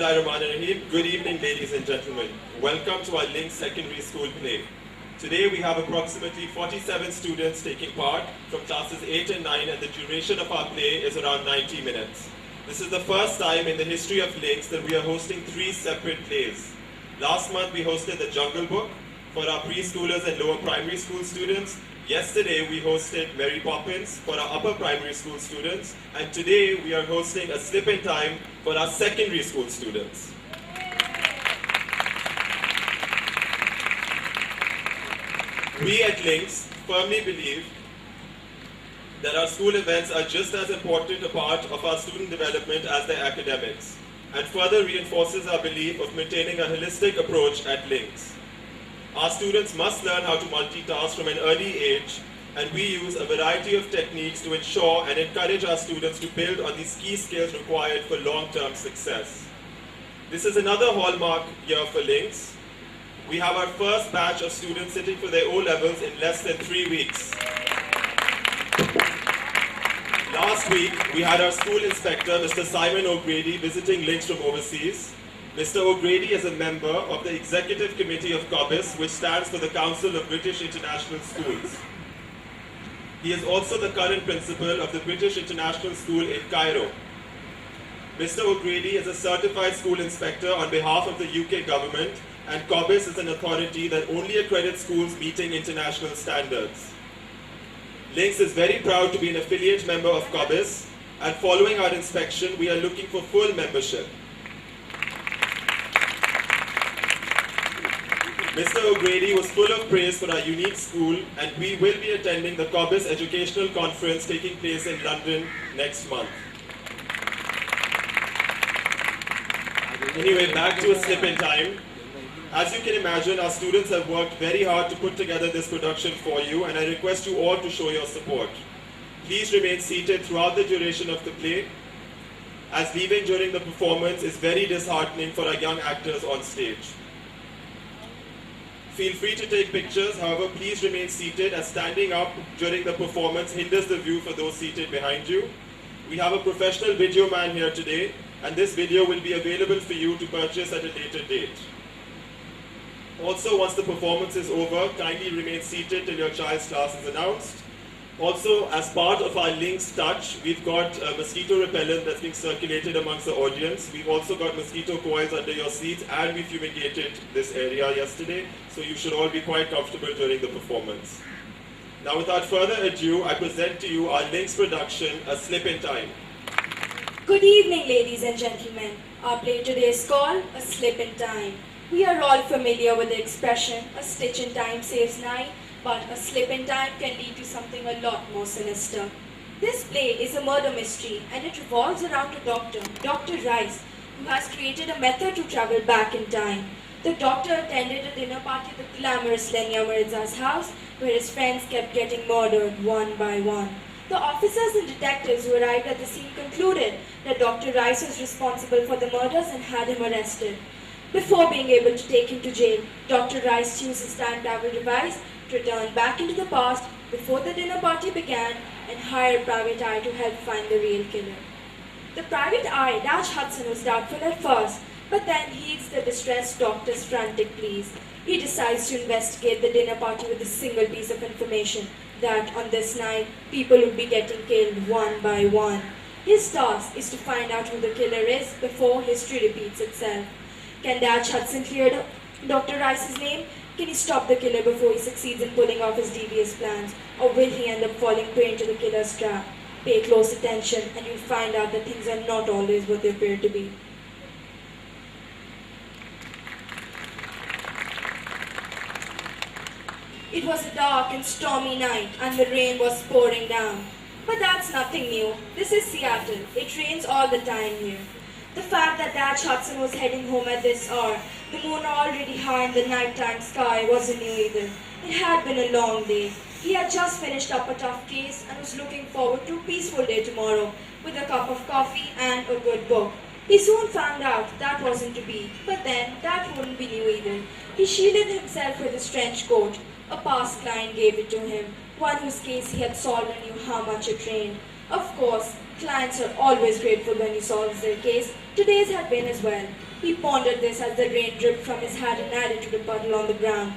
Bismillahirrahmanirrahim. Good evening, ladies and gentlemen. Welcome to our Link Secondary School play. Today we have approximately 47 students taking part from classes 8 and 9, and the duration of our play is around 90 minutes. This is the first time in the history of Links that we are hosting 3 separate plays. Last month we hosted The Jungle Book for our preschoolers and lower primary school students. Yesterday we hosted Mary Poppins for our upper primary school students, and today we are hosting A Slip in Time for our secondary school students. We at Links firmly believe that our school events are just as important a part of our student development as their academics, and further reinforces our belief of maintaining a holistic approach at Links. Our students must learn how to multitask from an early age, and we use a variety of techniques to ensure and encourage our students to build on these key skills required for long-term success. This is another hallmark year for Links. We have our first batch of students sitting for their O-levels in less than 3 weeks. Last week, we had our school inspector, Mr. Simon O'Grady, visiting Links from overseas. Mr. O'Grady is a member of the Executive Committee of COBIS, which stands for the Council of British International Schools. He is also the current principal of the British International School in Cairo. Mr. O'Grady is a certified school inspector on behalf of the UK government, and COBIS is an authority that only accredits schools meeting international standards. Links is very proud to be an affiliate member of COBIS, and following our inspection, we are looking for full membership. Mr. O'Grady was full of praise for our unique school, and we will be attending the COBIS Educational Conference taking place in London next month. Anyway, back to A Slip in Time. As you can imagine, our students have worked very hard to put together this production for you, and I request you all to show your support. Please remain seated throughout the duration of the play, as leaving during the performance is very disheartening for our young actors on stage. Feel free to take pictures, however, please remain seated, as standing up during the performance hinders the view for those seated behind you. We have a professional video man here today, and this video will be available for you to purchase at a later date. Also, once the performance is over, kindly remain seated till your child's class is announced. Also, as part of our Links Touch, we've got a mosquito repellent that's being circulated amongst the audience. We've also got mosquito coils under your seats, and we fumigated this area yesterday, so you should all be quite comfortable during the performance. Now, without further ado, I present to you our Links production, A Slip in Time. Good evening, ladies and gentlemen. Our play today is called A Slip in Time. We are all familiar with the expression, a stitch in time saves 9, but a slip in time can lead to something a lot more sinister. This play is a murder mystery, and it revolves around a doctor, Dr. Rice, who has created a method to travel back in time. The doctor attended a dinner party at the glamorous Lenya Mirza's house, where his friends kept getting murdered one by one. The officers and detectives who arrived at the scene concluded that Dr. Rice was responsible for the murders and had him arrested. Before being able to take him to jail, Dr. Rice used his time travel device to return back into the past before the dinner party began and hired Private Eye to help find the real killer. The Private Eye, Dutch Hudson, was doubtful at first, but then heeds the distressed doctor's frantic pleas. He decides to investigate the dinner party with a single piece of information, that on this night, people would be getting killed one by one. His task is to find out who the killer is before history repeats itself. Can Dutch Hudson clear Dr. Rice's name? Can he stop the killer before he succeeds in pulling off his devious plans? Or will he end up falling prey to the killer's trap? Pay close attention and you'll find out that things are not always what they appear to be. It was a dark and stormy night and the rain was pouring down. But that's nothing new. This is Seattle. It rains all the time here. The fact that Dutch Hudson was heading home at this hour, the moon already high in the nighttime sky, wasn't new either. It had been a long day. He had just finished up a tough case and was looking forward to a peaceful day tomorrow with a cup of coffee and a good book. He soon found out that wasn't to be, but then that wouldn't be new either. He shielded himself with his trench coat. A past client gave it to him, one whose case he had solved and knew how much it rained. Of course, clients are always grateful when he solves their case. Today's had been as well. He pondered this as the rain dripped from his hat and added to the puddle on the ground.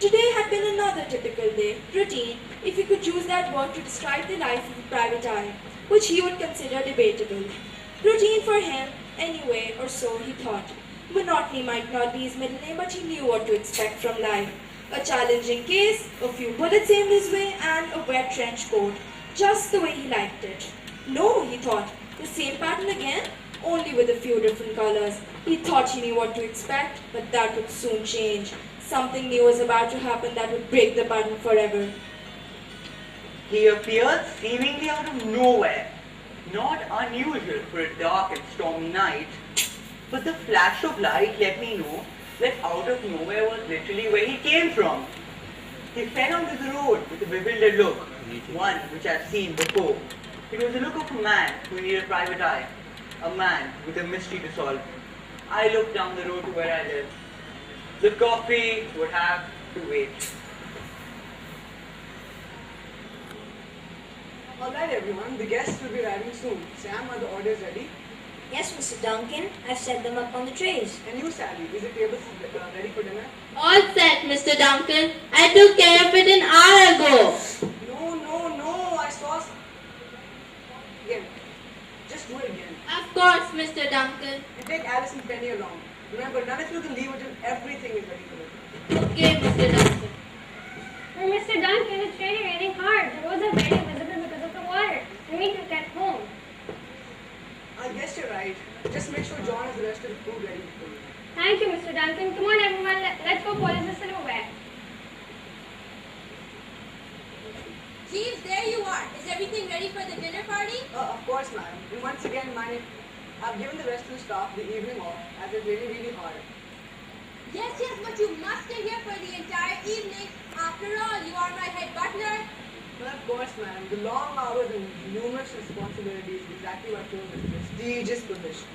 Today had been another typical day, routine, if he could use that word to describe the life of a private eye, which he would consider debatable. Routine for him, anyway, or so he thought. Monotony might not be his middle name, but he knew what to expect from life. A challenging case, a few bullets aimed his way, and a wet trench coat, just the way he liked it. No, he thought, the same pattern again, only with a few different colors. He thought he knew what to expect, but that would soon change. Something new was about to happen that would break the pattern forever. He appeared seemingly out of nowhere. Not unusual for a dark and stormy night, but the flash of light let me know that out of nowhere was literally where he came from. He fell onto the road with a bewildered look, one which I've seen before. It was the look of a man who needed a private eye, a man with a mystery to solve. I looked down the road to where I live. The coffee would have to wait. Alright everyone, the guests will be arriving soon. Sam, are the orders ready? Yes, Mr. Duncan. I've set them up on the trays. And you, Sally, is the table ready for dinner? All set, Mr. Duncan. I took care of it an hour ago. No, I saw... Again. Just do it again. Of course, Mr. Duncan. And take Alice and Penny along. Remember, none of you can leave until everything is ready for them. Okay, Mr. Duncan. Well, Mr. Duncan, it's really raining hard. The roads are very visible because of the water. And we can get home. I guess you're right. Just make sure John has the rest of the food ready for you. Thank you, Mr. Duncan. Come on, everyone. Let's go polish the silverware. Jeeves, there you are. Is everything ready for the dinner party? Of course, madam. And once again, I've given the rest of the staff the evening off as it's really hard. Yes, but you must stay here for the entire evening. After all, you are my head butler. Well, of course, madam. The long hours and numerous responsibilities is exactly what fills this prestigious position.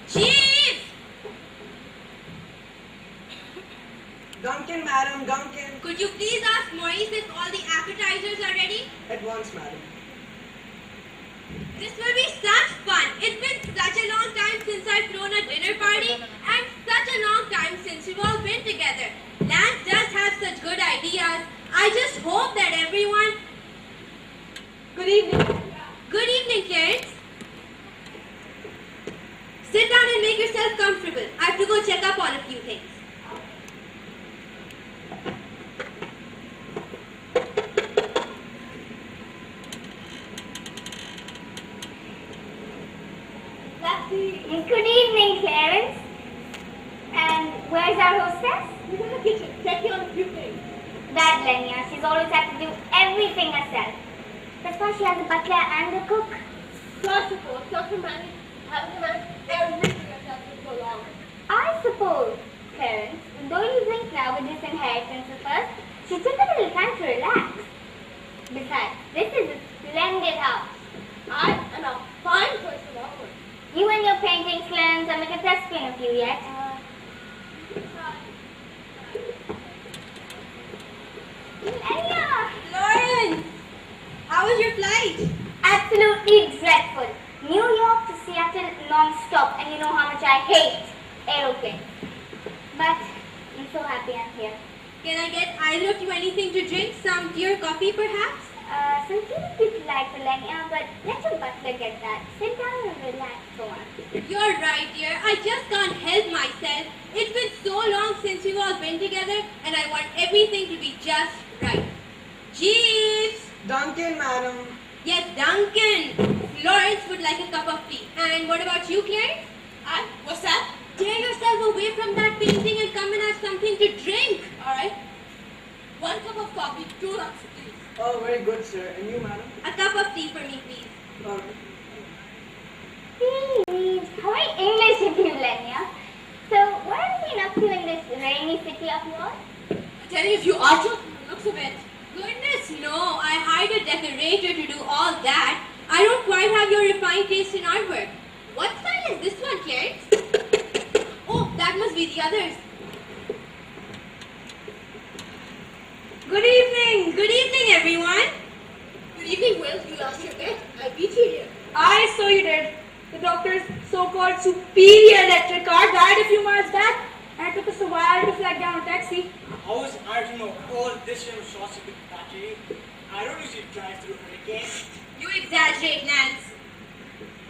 Jeeves! Duncan, madam, Duncan. Could you please ask Maurice if all the appetizers are ready? At once, madam. This will be such fun. It's been such a long time since I've thrown a dinner party and such a long time since we've all been together. Lance does have such good ideas. I just hope that everyone... Good evening. Good evening, Clarence. Sit down and make yourself comfortable. I have to go check up on a few things. Good evening, Clarence. And where's our hostess? She's in the kitchen, checking on a few things. That Lenya. She's always had to do everything herself. That's why she has a butler and a cook. So I suppose you have to manage, having to manage everything yourself for so long. I suppose, Clarence, though you think now with this inheritance of hers, she took a little time to relax. Besides, this is a splendid house. I am a fine person, aren't I? You and your painting slams are making a thespian of you yet. Lenya! Lawrence! How was your flight? Absolutely dreadful. New York to Seattle non-stop, and you know how much I hate aeroplanes. But I'm so happy I'm here. Can I get either of you anything to drink? Some tea or coffee, perhaps? Some tea would be delightful, Lenya, but let your butler get that. Sit down and relax for once. You're right, dear. I just can't help myself. It's been so long since we've all been together, and I want everything to be just right. Jeeves! Duncan, madam. Yes, Duncan. Lawrence would like a cup of tea. And what about you, Clarence? What's that? Tear yourself away from that painting and come and have something to drink. All right. 1 cup of coffee, 2 cups, please. Oh, very good, sir. And you, madam? A cup of tea for me, please. All right. Please, how very English of you, Lenya. So, what have you been up to in this rainy city of yours? Tell me if you are just from the looks of it. Goodness, no. I hired a decorator to do all that. I don't quite have your refined taste in artwork. What style is this one, Clarence? Oh, that must be the others. Good evening, everyone. Good evening, Will. You lost your bet. I beat you here. I saw you did. The doctor's so-called superior electric car died a few miles back, and it took us a while to flag down a taxi. I was arguing of all this year shots with battery. I don't usually drive through hurricanes. You exaggerate, Lance.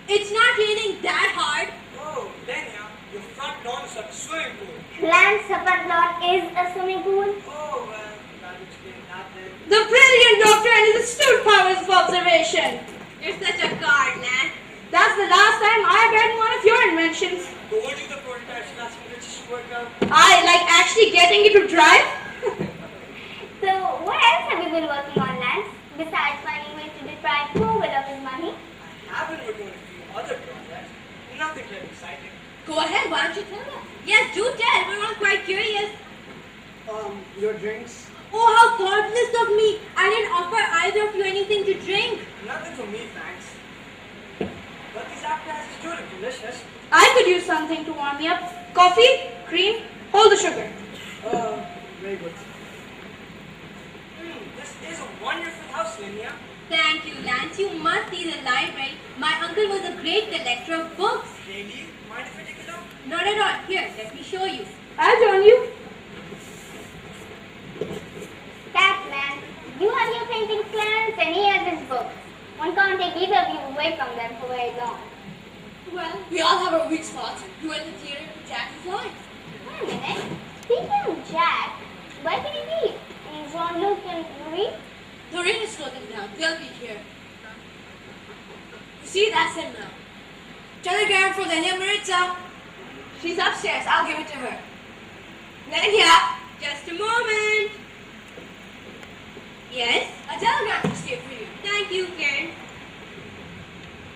It's not raining that hard. Oh, then yeah, your front lawn is like a swimming pool. Land's front lawn is a swimming pool. Oh, well, that would explain that then. The brilliant doctor and his astute powers of observation. You're such a card, Lance. That's the last time I read one of your inventions. Told you the prototype's not something that just work out. I like actually getting you to drive. So, what else have you been working on, Lance? Besides finding ways to deprive Will of his money? I have been working on a few other projects. Nothing really exciting. Go ahead, why don't you tell us? Yes, do tell. We're all quite curious. Your drinks? Oh, how thoughtless of me. I didn't offer either of you anything to drink. Nothing for me, thanks. But these appetizers do look delicious. I could use something to warm me up. Coffee, cream, hold the sugar. Very good. This is a wonderful house, Linnea. Thank you, Lance. You must see the library. My uncle was a great collector of books. Really? Mind if I take it out? Not at all. Here, let me show you. I'll join you. Catman, you have your painting plans and he has his books. One can't take either of you away from them for very long. Well, we all have our weak spots. You in the theater, Jack is lying. Wait a minute. Speaking of Jack, where can he be? In Jean-Luc and Marie? The rain is slowing down. They'll be here. You see, that's him now. Telegram for the Maritza. She's upstairs. I'll give it to her. Lenya, just a moment. Yes? A telegram to stay for you. Thank you, Karen.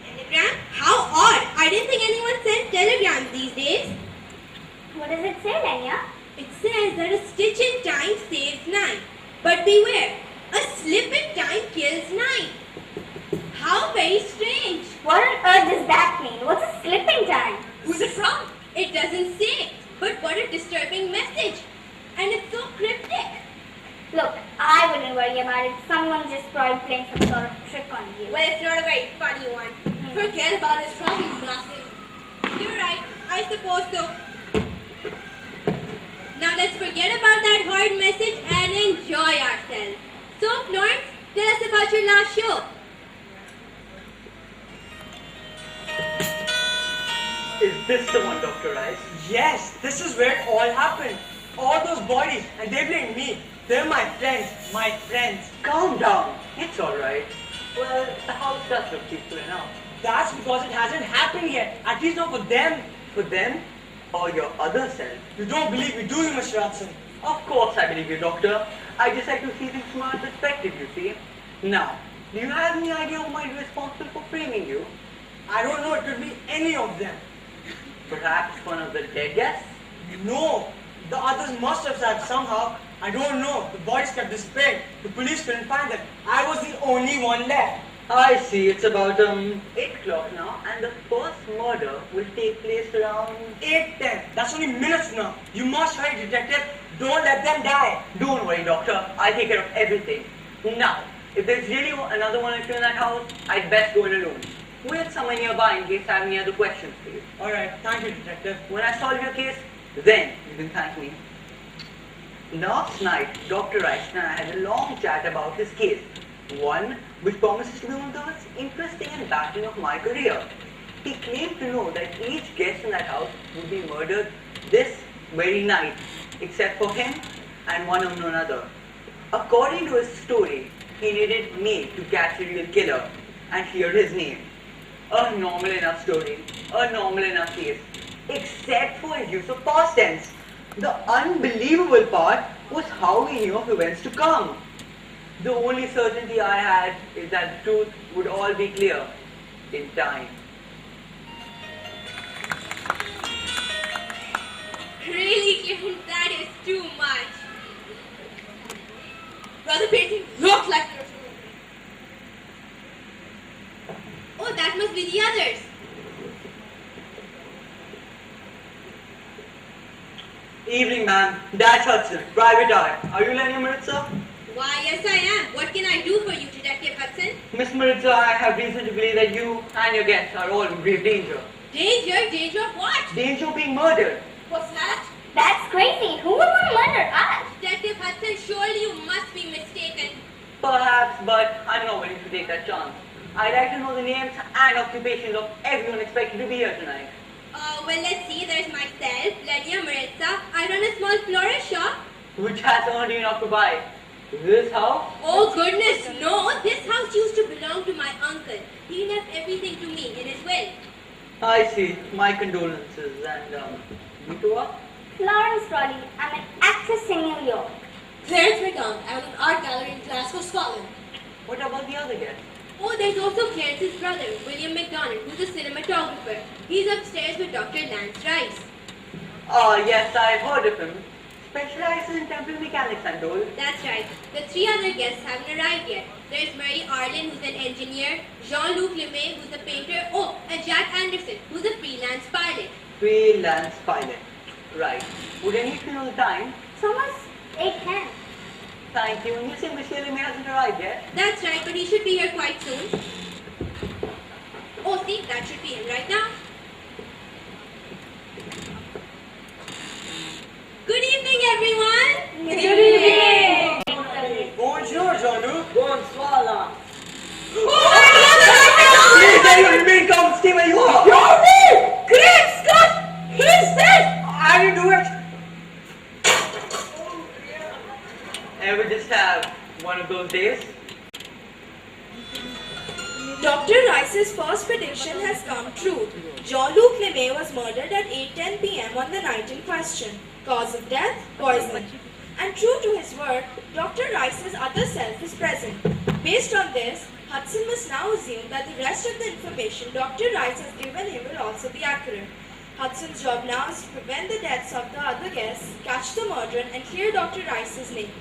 Telegram? How odd. I didn't think anyone sent telegrams these days. What does it say, Lenya? It says that a stitch in time saves 9. But beware, a slip in time kills 9. How very strange. What on earth does that mean? What's a slip in time? Who's it from? It doesn't say. But what a disturbing message. And it's so cryptic. Look, I wouldn't worry about it. Someone just probably playing some sort of trick on you. Well, it's not a very funny one. Forget about it. It's probably nothing. You're right. I suppose so. Now let's forget about that horrid message and enjoy ourselves. So, Florence, tell us about your last show. Is this the one, Dr. Rice? Yes, this is where it all happened. All those bodies, and they blame me. They're my friends, my friends. Calm down. It's alright. Well, the house does look peaceful enough. That's because it hasn't happened yet. At least not for them. For them, or your other self? You don't believe me, do you, Mr. Hudson? Of course I believe you, Doctor. I just like to see things from our perspective, you see. Now, do you have any idea who might be responsible for framing you? I don't know, it could be any of them. Perhaps one of the dead guests? No, the others must have said somehow. I don't know. The bodies kept disappearing. The police couldn't find them. I was the only one left. I see, it's about 8 o'clock now, and the first murder will take place around... 8:10. That's only minutes now. You must hurry, detective. Don't let them die. Don't worry, Doctor. I'll take care of everything. Now, if there's really another one or two in that house, I'd best go in alone. Wait someone nearby in case I have any other questions for you. Alright, thank you, detective. When I solve your case, then you can thank me. Last night, Dr. Rice and I had a long chat about his case. One which promises to be one of the most interesting and baffling of my career. He claimed to know that each guest in that house would be murdered this very night, except for him and one unknown other. According to his story, he needed me to catch the real killer and hear his name. A normal enough story, a normal enough case, except for his use of past tense. The unbelievable part was how he knew of events to come. The only certainty I had is that the truth would all be clear in time. Really, Clement, that is too much. Well, the painting looked like yours. Oh, that must be the others. Evening, ma'am. That's Hudson, private eye. Are you lending a minute, sir? Why, yes I am. What can I do for you, detective? Detective Hudson. Miss Maritza, I have reason to believe that you and your guests are all in grave danger. Danger? Danger of what? Danger of being murdered. What's that? That's crazy. Who would want to murder us? Detective Hudson, surely you must be mistaken. Perhaps, but I'm not willing to take that chance. I'd like to know the names and occupations of everyone expected to be here tonight. Well, let's see. There's myself, Lenya Maritza. I run a small florist shop. Which has earned you enough to buy this house? Oh, goodness, no. This house used to belong to my uncle. He left everything to me in his will. I see. My condolences. And, you two are? Florence Raleigh. I'm an actress in New York. Clarence McDonald. I run an art gallery in Glasgow, Scotland. What about the other guests? Oh, there's also Clarence's brother, William McDonald, who's a cinematographer. He's upstairs with Dr. Lance Rice. Oh, yes, I've heard of him. Specializes in temple mechanics, I'm told. That's right. The three other guests haven't arrived yet. There's Mary Arlen, who's an engineer, Jean-Luc Lemay, who's a painter, oh, and Jack Anderson, who's a freelance pilot. Freelance pilot. Right. Would I need to know the time? It's almost 8:10. Thank you. And you say Monsieur Lemay hasn't arrived yet? That's right, but he should be here quite soon. Oh, see, that should be him right now. Good evening, everyone. Good evening. Bonjour, Jean-Luc. Bonsoir. Please, anyone remain calm. Stay where you are. You're me! Great Scott! He's dead! I didn't do it. Ever just have one of those days? Dr. Rice's first prediction has come true. Jean-Luc Lemay was murdered at 8:10 p.m. on the night in question. Cause of death, poison. And true to his word, Dr. Rice's other self is present. Based on this, Hudson must now assume that the rest of the information Dr. Rice has given him will also be accurate. Hudson's job now is to prevent the deaths of the other guests, catch the murderer, and clear Dr. Rice's name.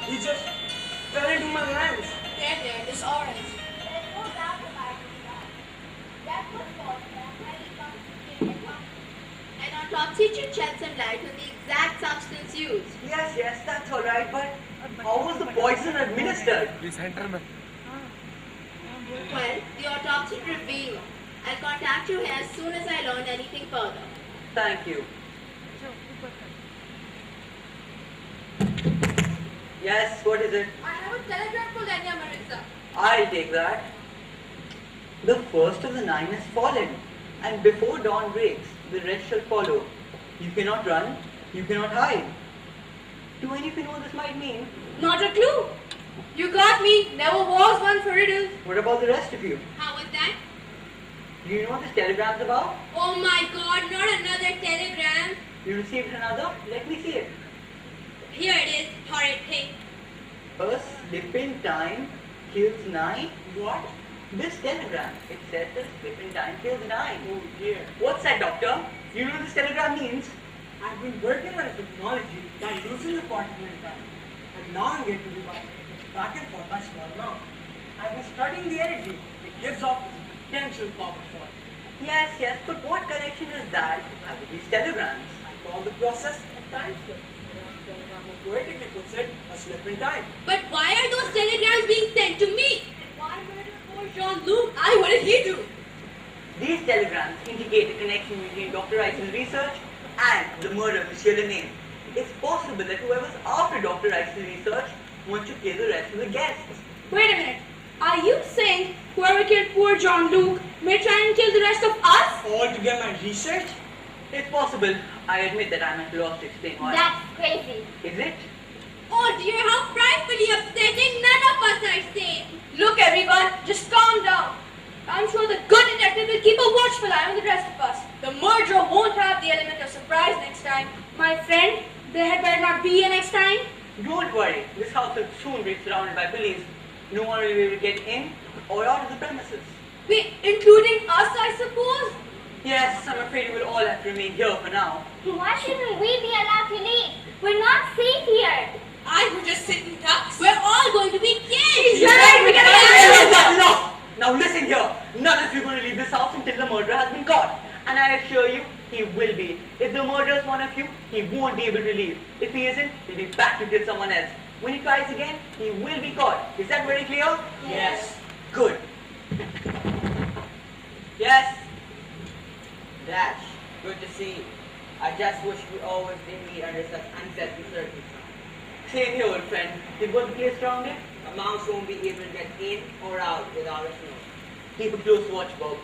He just fell into my hands. There, this orange. There's no doubt about that. That was possible. An autopsy should shed some light on the exact substance used. Yes, that's all right. But how was the poison administered? Well, the autopsy will reveal. I'll contact you here as soon as I learn anything further. Thank you. Yes, what is it? I have a telegram for Lenya Maritza. I'll take that. The first of the 9 has fallen, and before dawn breaks, the rest shall follow. You cannot run, you cannot hide. Do any of you know what this might mean? Not a clue. You got me. Never was one for riddles. What about the rest of you? How was that? Do you know what this telegram's about? Oh my God, not another telegram. You received another? Let me see it. Here it is, horrid thing. A slip in time kills 9? What? This telegram, it says a slip in time kills 9. Oh dear. What's that, doctor? You know what this telegram means? I've been working on a technology that loses the particle in time. And now I'm getting divided back and forth by small amount. I've been studying the energy it gives off this potential power fault. Yes, but what connection is that with these telegrams? I call the process a time slip. Poetically puts it, a slip in time. But why are those telegrams being sent to me? Why murder poor Jean-Luc? What did he do? These telegrams indicate a connection between Dr. Rice's research and the murder of Monsieur Lemay. It's possible that whoever's after Dr. Rice's research wants to kill the rest of the guests. Wait a minute. Are you saying whoever killed poor Jean-Luc may try and kill the rest of us? All to get my research? It's possible. I admit that I'm at a loss to explain why. That's crazy. Is it? Oh dear, how frightfully upsetting. None of us are safe. Look, everyone, just calm down. I'm sure the good detective will keep a watchful eye on the rest of us. The murderer won't have the element of surprise next time. My friend, there had better not be a next time. Don't worry. This house will soon be surrounded by police. No one will be able to get in or out of the premises. Wait, including us, I suppose? Yes, I'm afraid we will all have to remain here for now. Why shouldn't we be allowed to leave? We're not safe here. I would just sit in ducks. We're all going to be killed. Enough! Now listen here. None of you are going to leave this house until the murderer has been caught. And I assure you, he will be. If the murderer is one of you, he won't be able to leave. If he isn't, he'll be back to kill someone else. When he tries again, he will be caught. Is that very clear? Yes. Good. Yes. Dash, good to see you. I just wish we always didn't meet under such unsettling circumstances. Same here, old friend. You've got the place surrounded? A mouse won't be able to get in or out without us knowing. Keep a close watch, Bob.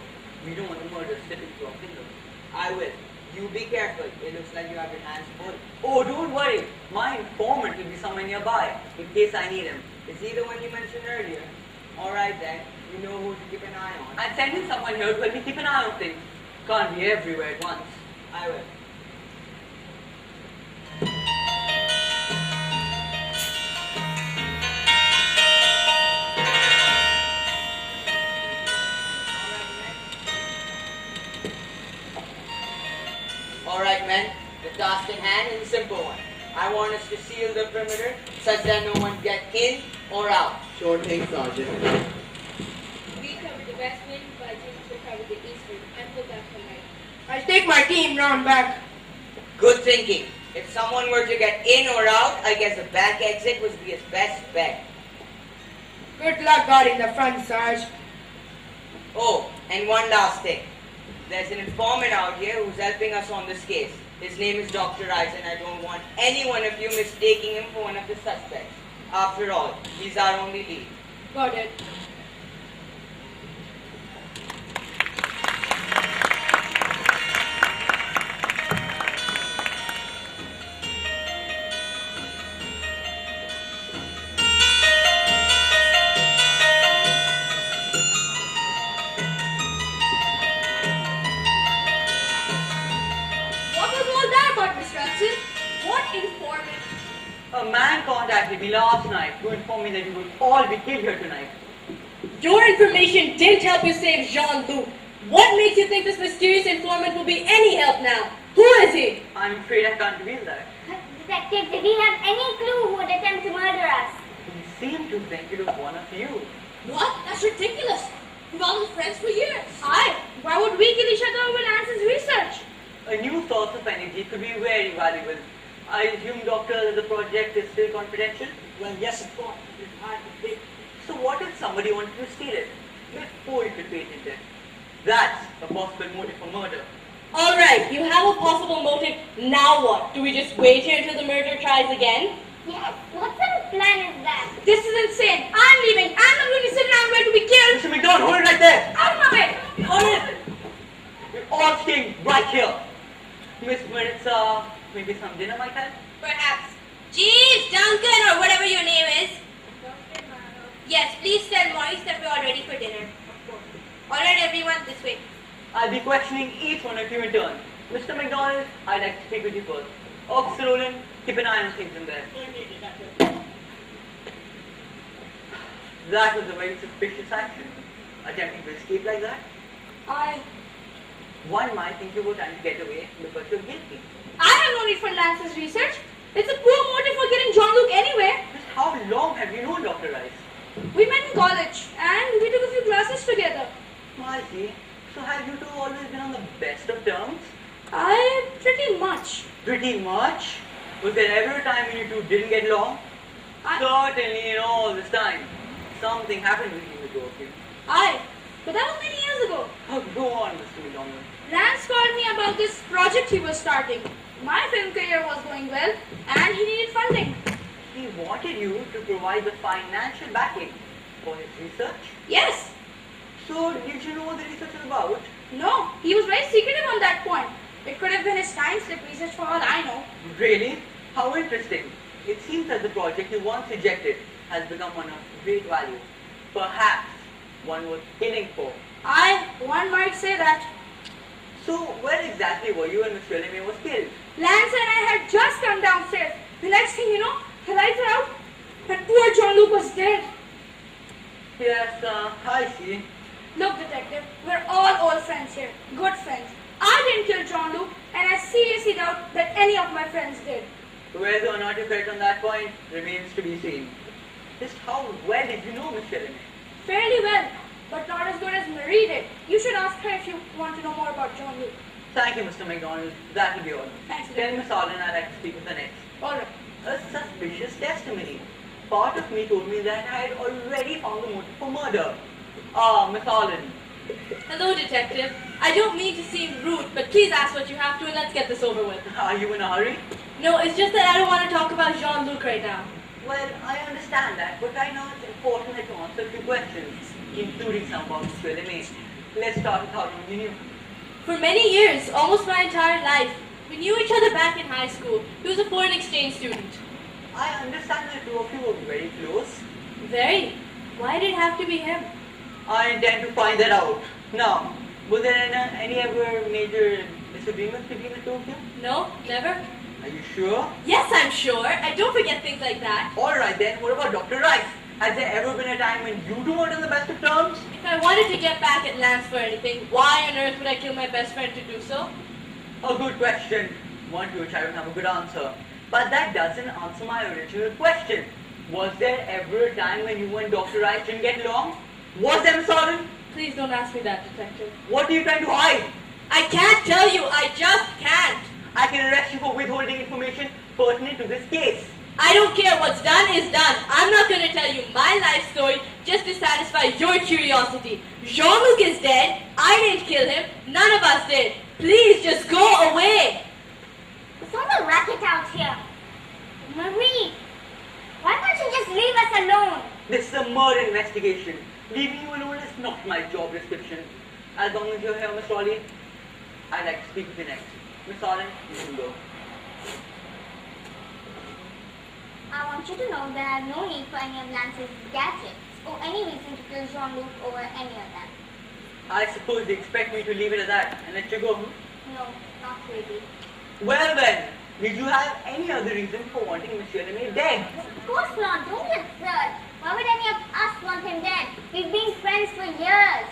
We don't want the murderer slipping through our fingers. I will. You be careful. It looks like you have your hands full. Oh, don't worry. My informant will be somewhere nearby, in case I need him. Is he the one you mentioned earlier? Alright then, you know who to keep an eye on. I'm sending someone here to help me keep an eye on things. Can't be everywhere at once. I will. Alright men, the task in hand is a simple one. I want us to seal the perimeter such that no one get in or out. Sure thing, Sergeant. We cover the west wing, while James will cover the east wing, and pull back the light. I'll take my team round back. Good thinking. If someone were to get in or out, I guess the back exit would be his best bet. Good luck guarding the front, Sarge. Oh, and one last thing. There's an informant out here who's helping us on this case. His name is Dr. Rice, and I don't want any one of you mistaking him for one of the suspects. After all, he's our only lead. Got it. What was all that about, Miss Ransom? What informant? A man contacted me last night to inform me that you would all be killed here tonight. Your information didn't help you save Jean-Luc. What makes you think this mysterious informant will be any help now? Who is he? I'm afraid I can't reveal that. Detective, did he have any clue who would attempt to murder us? He seemed to think it was one of you. What? That's ridiculous. We've all been friends for years. Aye. Why would we kill each other over Lance's research? A new source of energy could be very valuable. I assume, Doctor, that the project is still confidential? Well, yes, of course. It's hard to think. So what if somebody wanted to steal it before you could patent it? That's a possible motive for murder. Alright, you have a possible motive. Now what? Do we just wait here until the murderer tries again? Yes, what sort of plan is that? This is insane. I'm leaving. I'm not going to sit around waiting to be killed. Mr. McDonald, hold it right there! Out of my way. Hold it! We're all staying right here. Miss Maritza, maybe some dinner might help? Perhaps. Jeeves, Duncan, or whatever your name is. Yes, please tell Maurice that we're all ready for dinner. Alright, everyone, this way. I'll be questioning each one of you in turn. Mr. McDonald, I'd like to speak with you first. Officer Roland, keep an eye on things in there. That was a very suspicious action. Attempting to escape like that. One might think you were trying to get away because you're guilty. I have no need for Lance's research. It's a poor motive for getting Jean-Luc anyway. Just how long have you known Dr. Rice? We met in college and we took a few classes together. I see. So have you two always been on the best of terms? Pretty much. Pretty much? Was there ever a time when you two didn't get along? Certainly in all this time. Something happened between the two of you. But that was many years ago. Oh, go on, Mr. McDonald. Lance called me about this project he was starting. My film career was going well and he needed funding. He wanted you to provide the financial backing for his research. Yes. So, did you know what the research was about? No, he was very secretive on that point. It could have been his time slip research for all I know. Really? How interesting. It seems that the project you once rejected has become one of great value. Perhaps one worth killing for. One might say that. So, where exactly were you when Miss Williamy was killed? Lance and I had just come downstairs. The next thing you know, the lights are out and poor Jean-Luc was dead. Yes, I see. Look, detective, we're all old friends here. Good friends. I didn't kill Jean-Luc and I seriously doubt that any of my friends did. Whether or not you felt on that point remains to be seen. Just how well did you know Miss Williamy? Fairly well, but not as good as Marie did. You should ask her if you want to know more about Jean-Luc. Thank you, Mr. McDonald. That will be all. Thanks. Tell Miss Allen I'd like to speak with her next. All right. A suspicious testimony. Part of me told me that I had already found the motive for murder. Ah, Miss Allen. Hello, detective. I don't mean to seem rude, but please ask what you have to and let's get this over with. Are you in a hurry? No, it's just that I don't want to talk about Jean-Luc right now. Well, I understand that, but right now it's important that you answer a few questions, including some about Mr. LeMay. Let's start with how long you knew. For many years, almost my entire life, we knew each other back in high school. He was a foreign exchange student. I understand that the two of you were very close. Very. Why did it have to be him? I intend to find that out. Now, were there any ever major disagreements between the two of you? No, never. Are you sure? Yes, I'm sure. I don't forget things like that. Alright then, what about Dr. Rice? Has there ever been a time when you two weren't on the best of terms? If I wanted to get back at Lance for anything, why on earth would I kill my best friend to do so? A good question. One to which I don't have a good answer. But that doesn't answer my original question. Was there ever a time when you and Dr. Rice didn't get along? Was there, Miss Allen? Please don't ask me that, detective. What are you trying to hide? I can't tell you. I just can't. I can arrest you for withholding information pertinent to this case. I don't care. What's done is done. I'm not going to tell you my life story just to satisfy your curiosity. Jean-Luc is dead. I didn't kill him. None of us did. Please just go away. It's all the racket out here. Marie, why can't you just leave us alone? This is a murder investigation. Leaving you alone is not my job description. As long as you're here, Miss Raleigh, I'd like to speak with you next. Miss Allen, you can go. I want you to know that I have no need for any of Lance's gadgets or any reason to kill Jean-Luc over any of them. I suppose they expect me to leave it at that and let you go. No, not really. Well then, did you have any other reason for wanting Monsieur LeMay dead? Of course not. Don't be absurd. Why would any of us want him dead? We've been friends for years.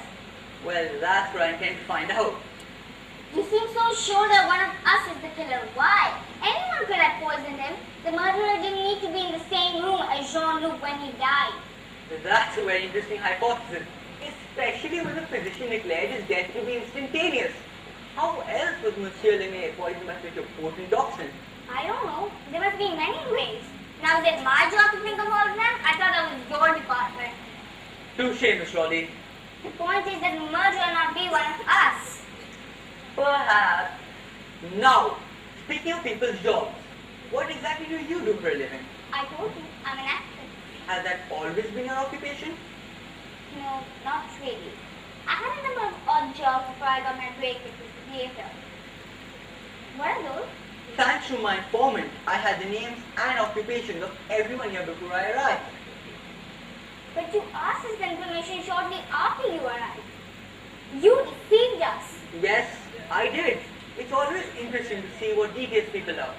Well, that's what I intend to find out. You seem so sure that one of us is the killer. Why? Anyone could have poisoned him. The murderer didn't need to be in the same room as Jean-Luc when he died. That's a very interesting hypothesis, especially when the physician declared his death to be instantaneous. How else was Monsieur LeMay poisoned by such a potent toxin? I don't know. There must be many ways. Now, is it my job to think of all of them? I thought that was your department. Touché, Miss Raleigh. The point is that the murderer not be one of us. Perhaps. Now, speaking of people's jobs, what exactly do you do for a living? I told you, I'm an actress. Has that always been your occupation? No, not really. I had a number of odd jobs before I got my break with the theater. What are those? Thanks to my informant, I had the names and occupations of everyone here before I arrived. But you asked us the information shortly after you arrived. You deceived us. Yes, I did. It's always interesting to see what details people are.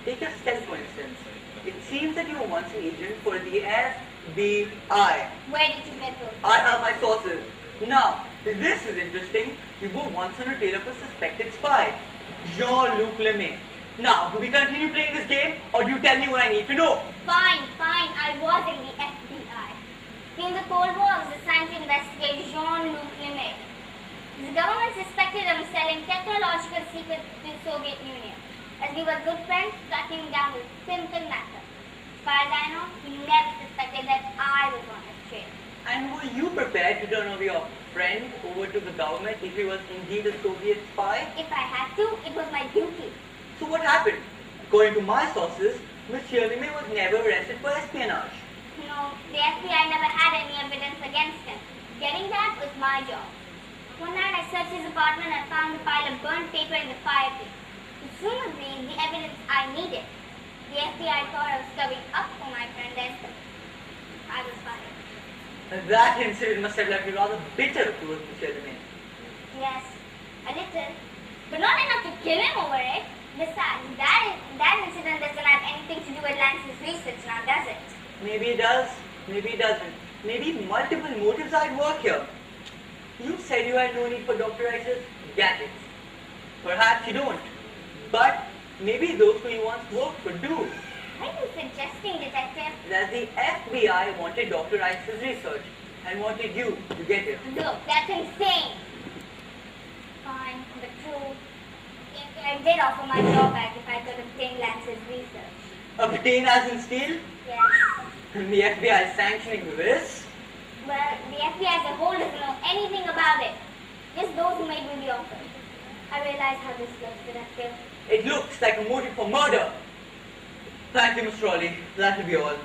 Take yourself, for instance. It seems that you were once an agent for the FBI. Where did you get those? I have my sources. Now, this is interesting. You were once on a trail of a suspected spy, Jean-Luc LeMay. Now, do we continue playing this game, or do you tell me what I need to know? Fine, I was in the FBI. During the Cold War, I was assigned to investigate Jean-Luc LeMay. The government suspected him of selling technological secrets to the Soviet Union. As we were good friends, tracking him down was a simple matter. As far as I know, he never suspected that I was on his trail. And were you prepared to turn over your friend over to the government if he was indeed a Soviet spy? If I had to, it was my duty. So what happened? According to my sources, Monsieur LeMay was never arrested for espionage. No, the FBI never had any evidence against him. Getting that was my job. One night I searched his apartment and found a pile of burnt paper in the fireplace. Presumably the evidence I needed. The FBI thought I was covering up for my friend and I was fired. That incident must have left you rather bitter towards Monsieur LeMay. Yes, a little. But not enough to kill him over it. Besides, that incident doesn't have anything to do with Lance's research now, does it? Maybe it does, maybe it doesn't. Maybe multiple motives are at work here. You said you had no need for Dr. Rice's gadgets. Perhaps you don't. But maybe those who you once worked for do. What are you suggesting, Detective? That the FBI wanted Dr. Rice's research and wanted you to get it. Look, that's insane. Fine, but true. I did offer my job back if I could obtain Lance's research. Obtain as in steal? Yes. And the FBI is sanctioning this? Well, the FBI as a whole doesn't know anything about it. Just those who made me the offer. I realize how this looks, Detective. It looks like a motive for murder. Thank you, Mr. Raleigh. That will be all.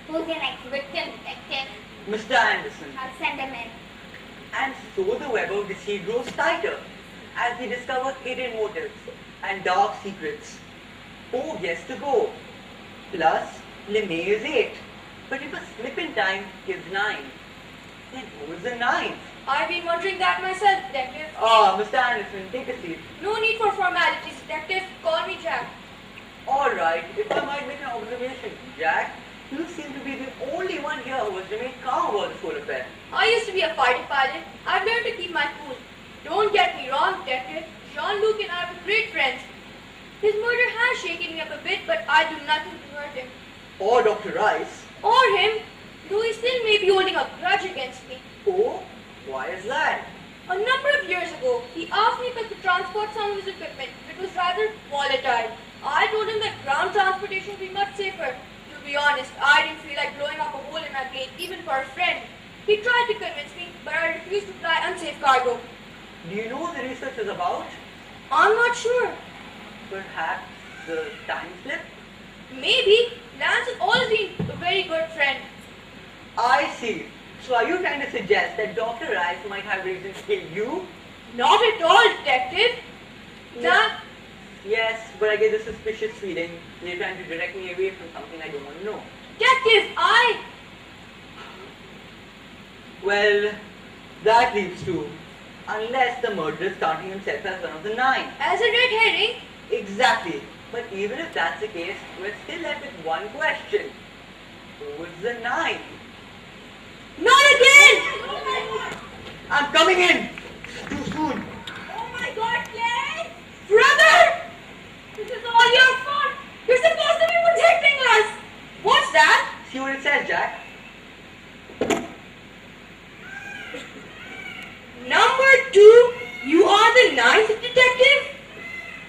Who's your next victim, Detective? Mr. Anderson. I'll send him in. And so the web of deceit grows tighter as we discover hidden motives and dark secrets. 4 guests to go. Plus, LeMay is 8. But if a slip in time gives 9, then who is the 9th? I've been wondering that myself, Detective. Mr. Anderson, take a seat. No need for formalities, Detective. Call me Jack. Alright, if I might make an observation, Jack, you seem to be the only one here who has remained calm about this whole affair. I used to be a fighter pilot. I've learned to keep my cool. Don't get me wrong, Detective. Jean-Luc and I were great friends. His murder has shaken me up a bit, but I do nothing to hurt him. Or Dr. Rice. Or him, though he still may be holding a grudge against me. Oh, why is that? A number of years ago, he asked me if I could transport some of his equipment. It was rather volatile. I told him that ground transportation would be much safer. To be honest, I didn't feel like blowing up a hole in my brain, even for a friend. He tried to convince me, but I refused to fly unsafe cargo. Do you know what the research is about? I'm not sure. Perhaps the time slip? Maybe. Lance has always been a very good friend. I see. So are you trying to suggest that Dr. Rice might have reason to kill you? Not at all, Detective. That... Yes, but I get a suspicious feeling you're trying to direct me away from something I don't want to know. Detective, Well, that leaves to, unless the murderer is counting himself as one of the 9. As a red herring? Exactly. But even if that's the case, we're still left with one question. Who is the 9? Not again! I'm coming in! Too soon. Oh my God, Claire! Brother! This is all your fault! You're supposed to be protecting us! What's that? See what it says, Jack? Number 2, you are the 9th detective?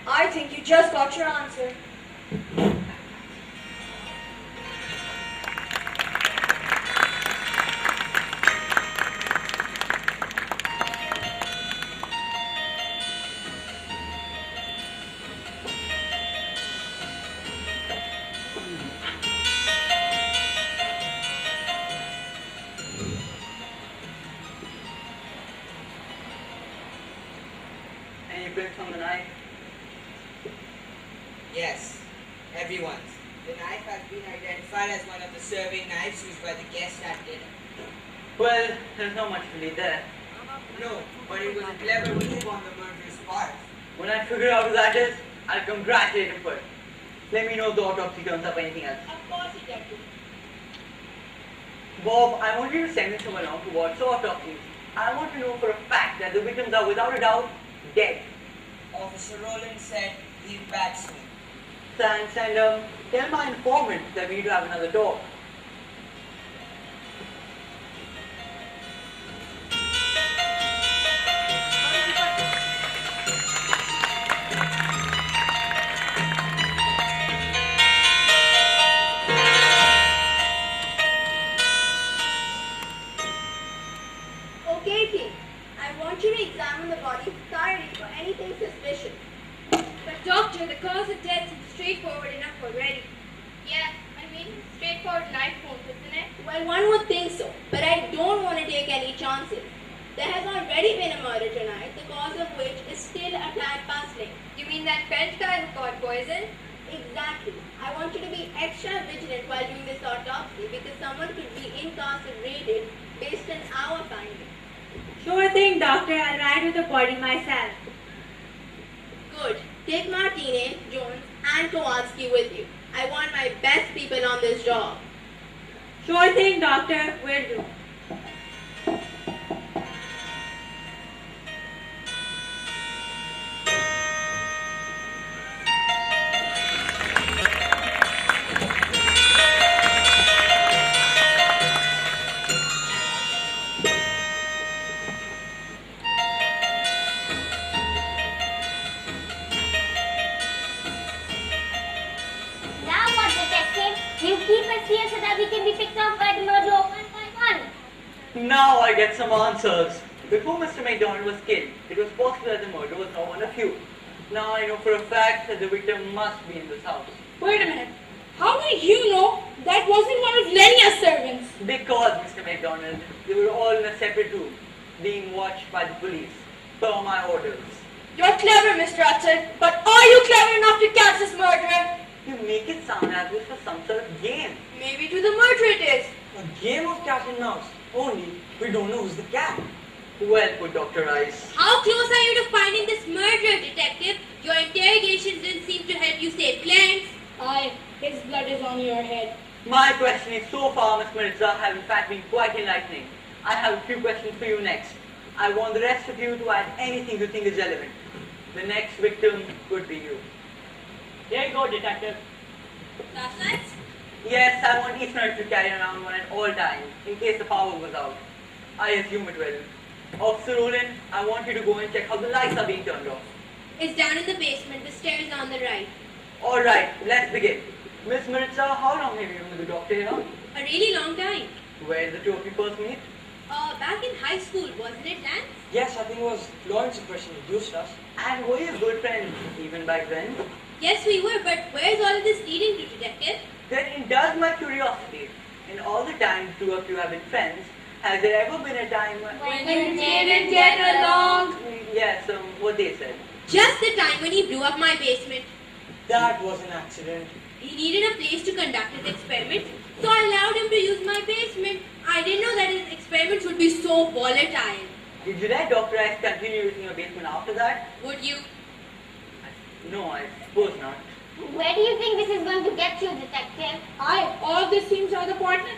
I think you just got your answer. Any prints on the knife? Yes, everyone's. The knife has been identified as one of the serving knives used by the guests at dinner. Well, there's not much to read there. No, but it was a clever move on the murderer's part. When I figure out who that is, I'll congratulate him for it. Let me know if the autopsy turns up anything else. Of course, detective. Bob, I want you to send me someone out to watch the autopsy. I want to know for a fact that the victims are without a doubt dead. Officer Rowland said he'd be back soon. Thanks, and tell my informant that we need to have another talk. Okay, King. I want you to examine the body thoroughly for anything suspicious. But doctor, the cause of death is straightforward enough already. Yeah, I mean, straightforward life wounds, isn't it? Well, one would think so, but I don't want to take any chances. There has already been a murder tonight, the cause of which is still a tad puzzling. You mean that French guy who got poisoned? Exactly. I want you to be extra vigilant while doing this autopsy because someone could be incarcerated based on our findings. Sure thing, doctor. I'll ride with the body myself. Good. Take Martinez, Jones, and Kowalski with you. I want my best people on this job. Sure thing, doctor. Will do. here so that we can be picked up by the murderer one by one. Now I get some answers. Before Mr. McDonald was killed, it was possible that the murderer was not one of you. Now I know for a fact that the victim must be in this house. Wait a minute. How did you know that wasn't one of Lenia's servants? Because, Mr. McDonald, they were all in a separate room, being watched by the police, per my orders. You're clever, Mr. Hudson, but are you clever enough to catch this murderer? You make it sound as if it's some sort of game. Maybe to the murderer it is. A game of cat and mouse. Only we don't know who's the cat. Well put, Dr. Rice. How close are you to finding this murderer, detective? Your interrogations didn't seem to help you save Clarence. Aye, his blood is on your head. My questioning so far, Miss Mirza, have in fact been quite enlightening. I have a few questions for you next. I want the rest of you to add anything you think is relevant. The next victim could be you. Here you go, detective. Flashlights? Yes, I want each nurse to carry around one at all times, in case the power goes out. I assume it will. Officer Roland, I want you to go and check how the lights are being turned off. It's down in the basement. The stairs are on the right. Alright, let's begin. Miss Mirza, how long have you been with the doctor here? A really long time. Where did the two of you first meet? Back in high school, wasn't it, Lance? Yes, I think it was Lawrence who introduced us. And were you good friends even back then? Yes, we were, but where's all of this leading to, detective? Then indulge my curiosity. In all the time two of you have been friends, has there ever been a time When you didn't get along. Yes, what they said. Just the time when he blew up my basement. That was an accident. He needed a place to conduct his experiments, so I allowed him to use my basement. I didn't know that his experiments would be so volatile. Did you let Dr. Rice continue using your basement after that? Would you? No, I suppose not. Where do you think this is going to get you, detective? Aye, all of this seems rather pointless.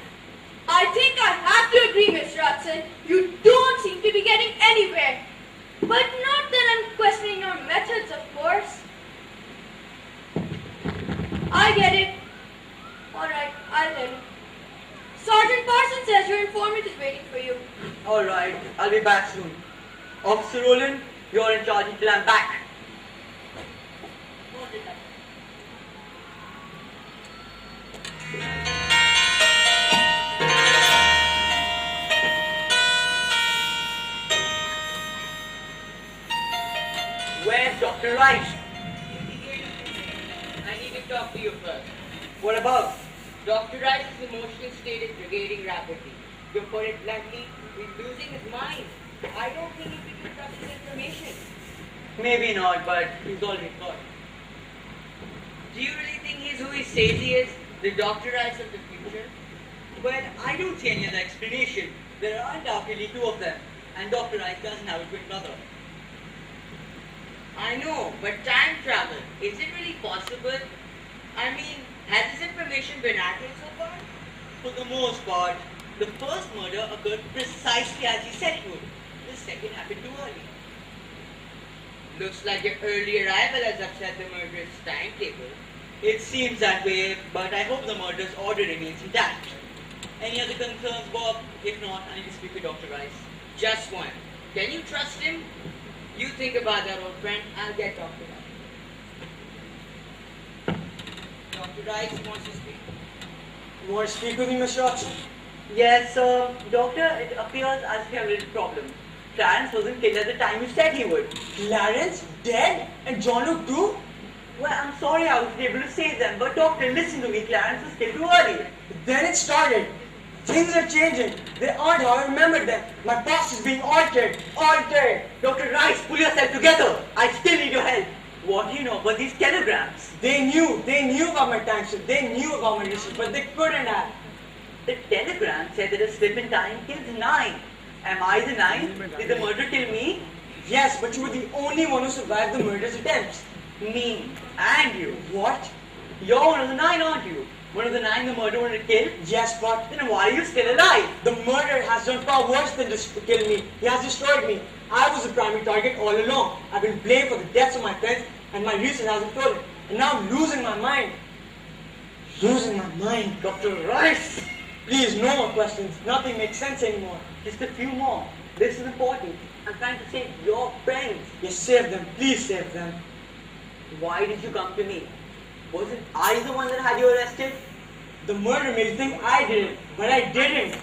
I think I have to agree, Mr. Hudson. You don't seem to be getting anywhere. But not that I'm questioning your methods, of course. I get it. Alright, I'll tell you. Sergeant Parsons says your informant is waiting for you. Alright, I'll be back soon. Officer Roland, you're in charge until I'm back. Where's Dr. Rice? I need to talk to you first. What about? Dr. Rice's emotional state is degrading rapidly. To put it bluntly, he's losing his mind. I don't think he can trust his information. Maybe not, but he's already caught. Do you really think he's who he says he is? The Dr. Rice of the future? Well, I don't see any other explanation. There are undoubtedly two of them, and Dr. Rice doesn't have a twin brother. I know, but time travel, is it really possible? I mean, has this information been accurate so far? For the most part, the first murder occurred precisely as he said it would. The second happened too early. Looks like your early arrival has upset the murderer's timetable. It seems that way, but I hope the murderer's order remains intact. Any other concerns, Bob? If not, I need to speak with Dr. Rice. Just one. Can you trust him? You think about that, old friend. I'll get Dr. Rice. Dr. Rice wants to speak. You want to speak with me, Mr. Hudson? Yes, Doctor, it appears as if you have a little problem. Clarence wasn't killed at the time you said he would. Clarence dead and John Luke too? Well, I'm sorry I wasn't able to save them, but Doctor, listen to me. Clarence was killed too early. Then it started. Things are changing. They aren't how I remembered them. My past is being altered. Altered. Dr. Rice, pull yourself together. I still need your help. What do you know about these telegrams? They knew about my time slip. They knew about my mission, but they couldn't have. The telegram said that a slip in time kills 9. Am I the 9? Did the murderer kill me? Yes, but you were the only one who survived the murder's attempts. Me and you. What? You're one of the 9, aren't you? One of the 9 the murderer wanted to kill? Yes, but Then why are you still alive? the murderer has done far worse than just to kill me. He has destroyed me. I was the primary target all along. I've been blamed for the deaths of my friends, and my reason has been stolen. And now I'm losing my mind. Losing my mind. Dr. Rice! Please, no more questions. Nothing makes sense anymore. Just a few more. This is important. I'm trying to save your friends. Yes, save them. Please save them. Why did you come to me? Wasn't I the one that had you arrested? The murder made you think I did it, but I didn't.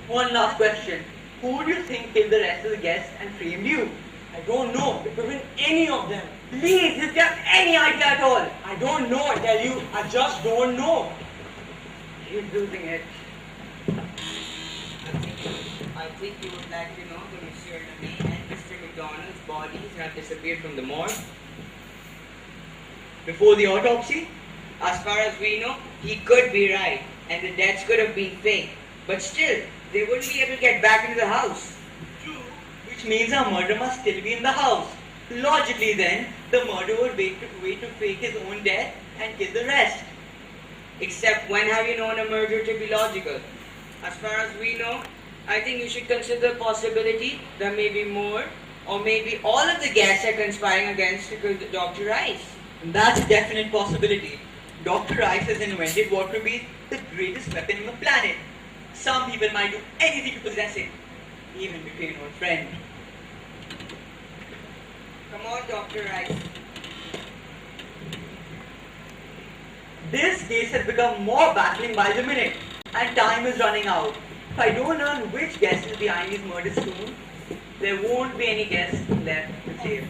One last question. Who do you think killed the rest of the guests and framed you? I don't know. It could have been any of them. Please, if you have any idea at all. I don't know, I tell you. I just don't know. He's losing it. I think you would like to know that Monsieur Lemay and Mr. McDonald's bodies have disappeared from the morgue. Before the autopsy? As far as we know, he could be right, and the deaths could have been fake. But still, they wouldn't be able to get back into the house. True. Which means our murderer must still be in the house. Logically then, the murderer would wait to fake his own death and kill the rest. Except when have you known a murder to be logical? As far as we know, I think you should consider the possibility there may be more, or maybe all of the guests are conspiring against Dr. Rice. And that's a definite possibility. Dr. Rice has invented what would be the greatest weapon on the planet. Some people might do anything to possess it, even between one's friend. Come on, Dr. Rice. This case has become more baffling by the minute, and time is running out. If I don't learn which guest is behind these murders soon, there won't be any guests left to save.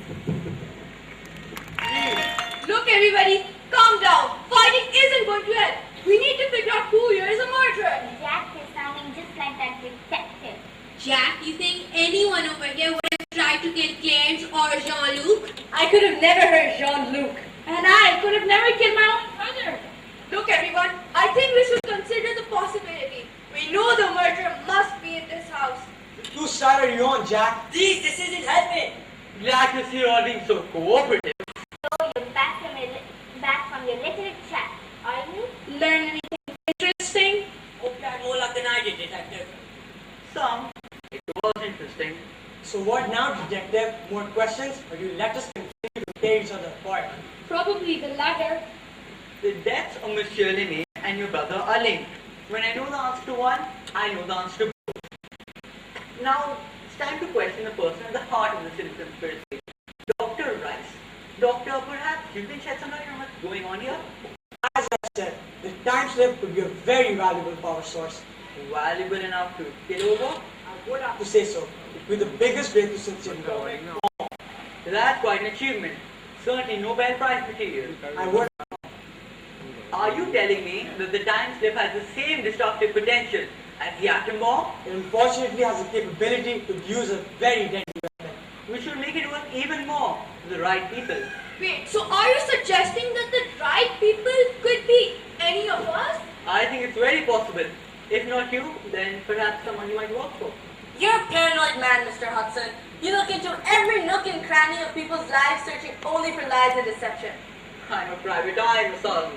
Look, everybody, calm down. Fighting isn't going to help. We need to figure out who here is a murderer. Jack is sounding just like that detective. Jack, you think anyone over here would have tried to kill Clarence or Jean-Luc? I could have never hurt Jean-Luc. And I could have never killed my own brother. Look, everyone, I think we should consider the possibility. We know the murderer must be in this house. Whose side are you on, Jack? Please, this isn't helping. Glad to see you all being so cooperative. So you're back from your little chat, are you? Learn anything interesting? Hope you had more luck than I did, detective. Some. It was interesting. So what now, detective? More questions, or do you let us continue to tear each other apart? Probably the latter. The deaths of Monsieur Lemay and your brother are linked. When I know the answer to one, I know the answer to both. Now, it's time to question the person at the heart of the silly conspiracy. Dr. Rice. Doctor, perhaps you can shed some light on what's going on here? As I said, the time slip could be a very valuable power source. Valuable enough to kill over? I would have to say so. It would be the biggest breakthrough since you've known. That's quite an achievement. Certainly Nobel Prize material. I would. Are you telling me that the time slip has the same destructive potential as the atom bomb? It unfortunately has the capability to use a very deadly weapon. Which will make it work even more to the right people. Wait, so are you suggesting that the right people could be any of us? I think it's very possible. If not you, then perhaps someone you might work for. You're a paranoid man, Mr. Hudson. You look into every nook and cranny of people's lives, searching only for lies and deception. I'm a private eye, Miss Alden.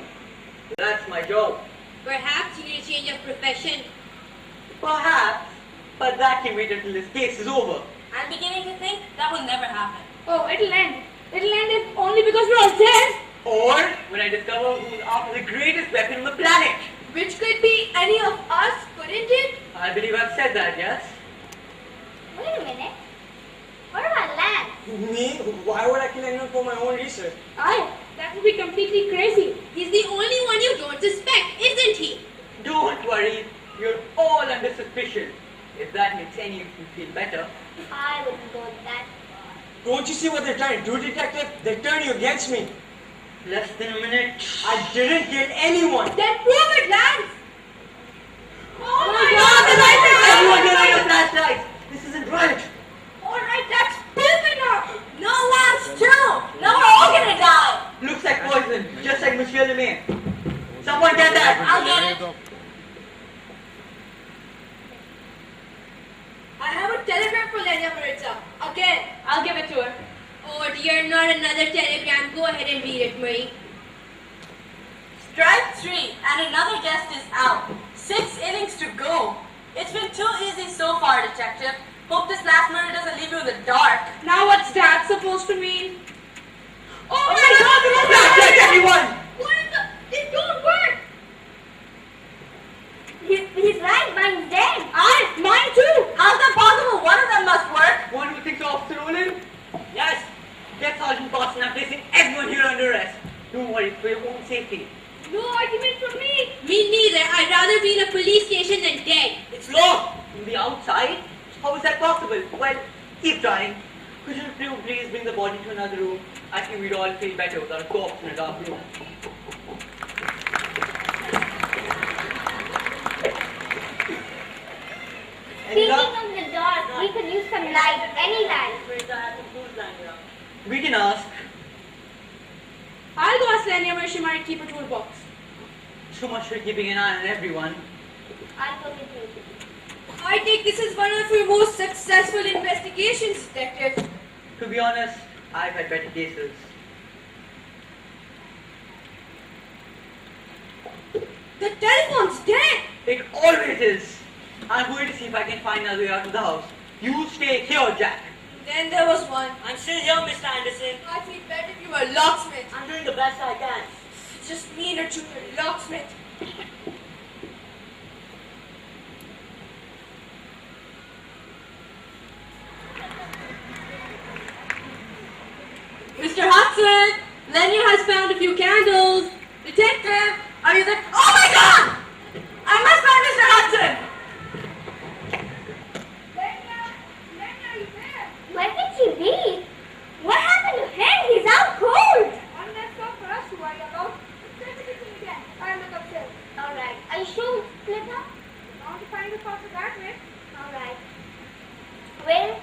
That's my job. Perhaps you need a change of profession. Perhaps, but that can wait until this case is over. I'm beginning to think that will never happen. Oh, it'll end. It'll end if only because we're all dead. Or when I discover who's after the greatest weapon on the planet. Which could be any of us, couldn't it? I believe I've said that, yes? Wait a minute. What about Lance? Me? Why would I kill anyone for my own research? That would be completely crazy. He's the only one you don't suspect, isn't he? Don't worry, you're all under suspicion. If that makes any of you feel better. I wouldn't go that far. Don't you see what they're trying to do, detective? They're turning you against me. Less than a minute. I didn't kill anyone. Then prove it, Lance! Oh my God, the lights are everyone turn on your flashlights. This isn't right. Alright, that's proof enough! No, Lance, too! Now we're all gonna die! Looks like poison, just like Monsieur Lemay. Someone get that. I'll get it. I have a telegram for Lenya Maritza. Again, I'll give it to her. Oh dear, not another telegram. Go ahead and read it, Marie. Strike 3 and another guest is out. 6 innings to go. It's been too easy so far, detective. Hope this last murder doesn't leave you in the dark. now what's that supposed to mean? Oh my Flashlights, God! everyone. What is the... It don't work! He's right, mine's dead. Mine too! How's that possible? One of them must work. One who thinks of Officer Olin? Yes. Get Sergeant Boston. I'm placing everyone here under arrest. Don't worry, for your own safety. No argument from me. Me neither. I'd rather be in a police station than dead. It's locked from the outside. How is that possible? Well, keep trying. Could you please bring the body to another room? I think we'd all feel better without a corpse in a dark room. Speaking of the dark, we could use some light, any light. We can ask. I'll go ask Lenya where she might keep her toolbox. So much for keeping an eye on everyone. I'll go with you. I think this is one of your most successful investigations, Detective. To be honest, I've had better cases. The telephone's dead! It always is. I'm going to see if I can find another way out of the house. You stay here, Jack. Then there was one. I'm still here, Mr. Anderson. I feel better if you were locksmith. I'm doing the best I can. Just me and a junior locksmith. Mr. Hudson, Lenya has found a few candles. Detective, are you there? Oh my God! I must find Mr. Hudson! Lenya, you there? Where could she be? What happened to him? He's out cold. Unless not for us to worry about. Check the kitchen again. I'll look upstairs. Alright. Are you sure, Flipper? I want to find the faster that way. Alright. Well,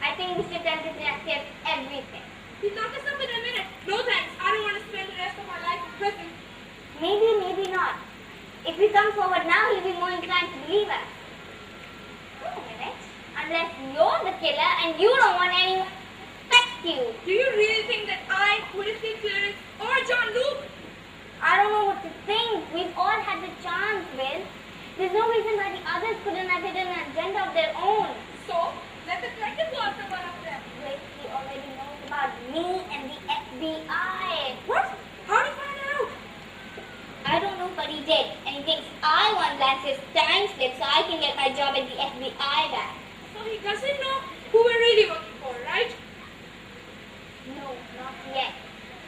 I think we should tell the detective everything. He'll lock us up in a minute. No thanks. I don't want to spend the rest of my life in prison. Maybe, maybe not. If we come forward now, he'll be more inclined to believe us. Wait a minute. Unless you're the killer and you don't want anyone to suspect you. Do you really think that I would have been clearance or John Luke? I don't know what to think. We've all had the chance, Will. There's no reason why the others couldn't have hidden an agenda of their own. So, let the detective go after one of them. Wait, he already knows about me and the FBI. What? How did you find out? I don't know, but he did. And he thinks I want Lance's time slip so I can get my job at the FBI back. So he doesn't know who we're really working for, right? No, not yet.